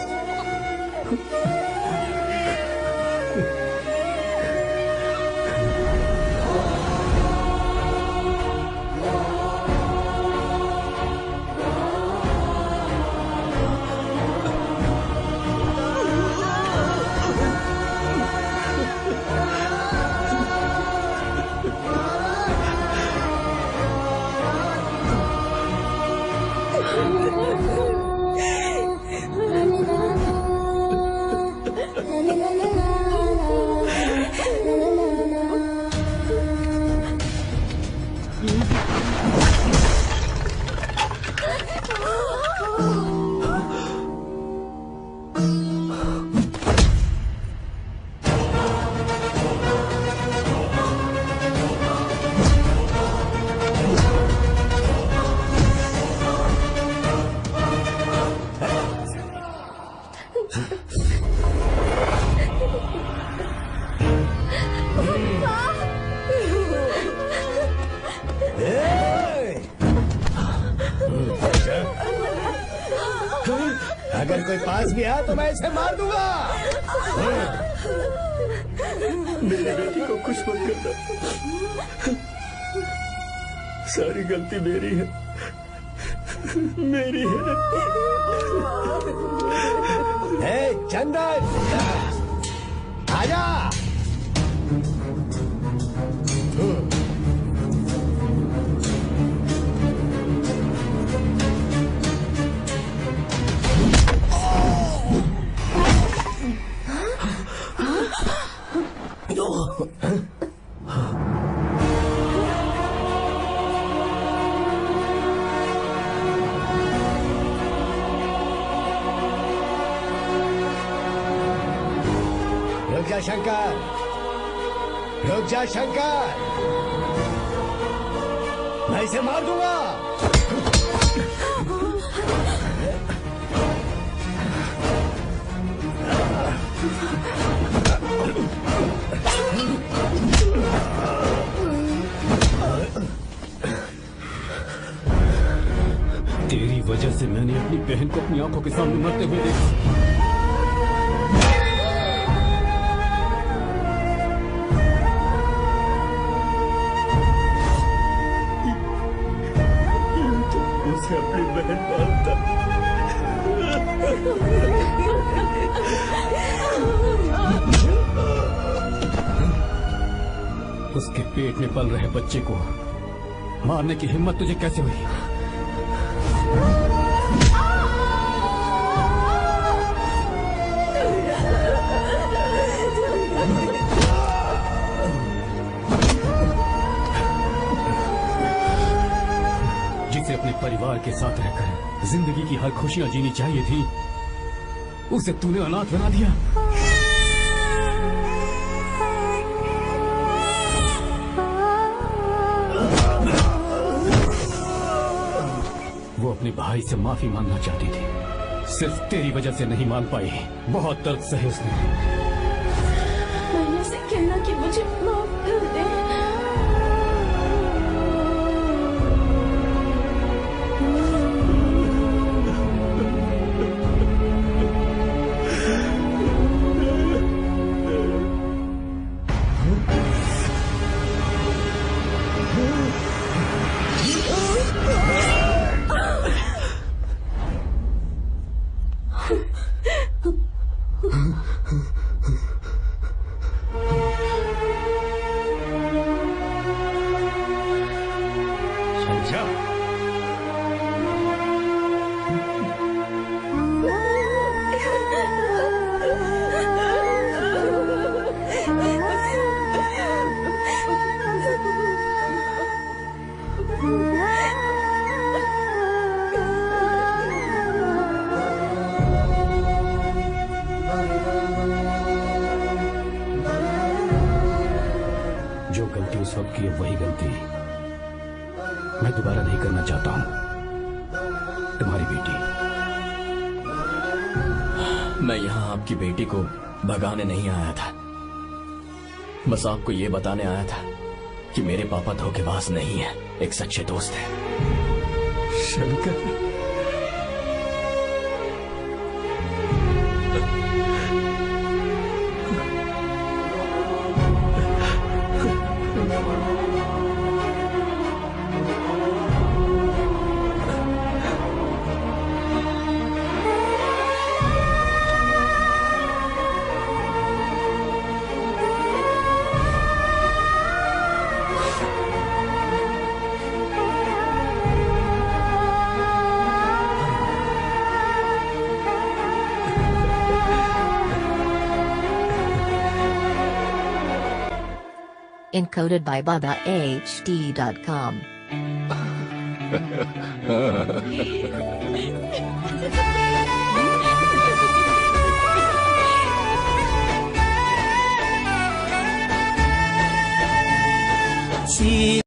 अगर कोई पास भी आया तो मैं इसे मार दूंगा। मेरी बेटी को खुश मत करना, सारी गलती मेरी है, मेरी है। चंदन, आजा। रुक जा शंकर, रुक जा शंकर, मैं इसे मार दूंगा। तेरी वजह से मैंने अपनी बहन को अपनी आंखों के सामने मरते हुए देखा। उसे अपनी बहन मानता। उसके पेट में पल रहे बच्चे को मारने की हिम्मत तुझे कैसे हुई? जिसे अपने परिवार के साथ रहकर जिंदगी की हर खुशियां जीनी चाहिए थी, उसे तूने अनाथ बना दिया। वो अपने भाई से माफी मांगना चाहती थी, सिर्फ तेरी वजह से नहीं मान पाई। बहुत दर्द सहे उसने। मैंने से कहना कि मुझे माफ कर दे। जो गलती उस वक्त की है वही गलती मैं दोबारा नहीं करना चाहता हूं। तुम्हारी बेटी। मैं यहाँ आपकी बेटी को भगाने नहीं आया था, बस आपको ये बताने आया था कि मेरे पापा धोखेबाज नहीं है, एक सच्चे दोस्त है। Shankar, Encoded by BabaHD.com. See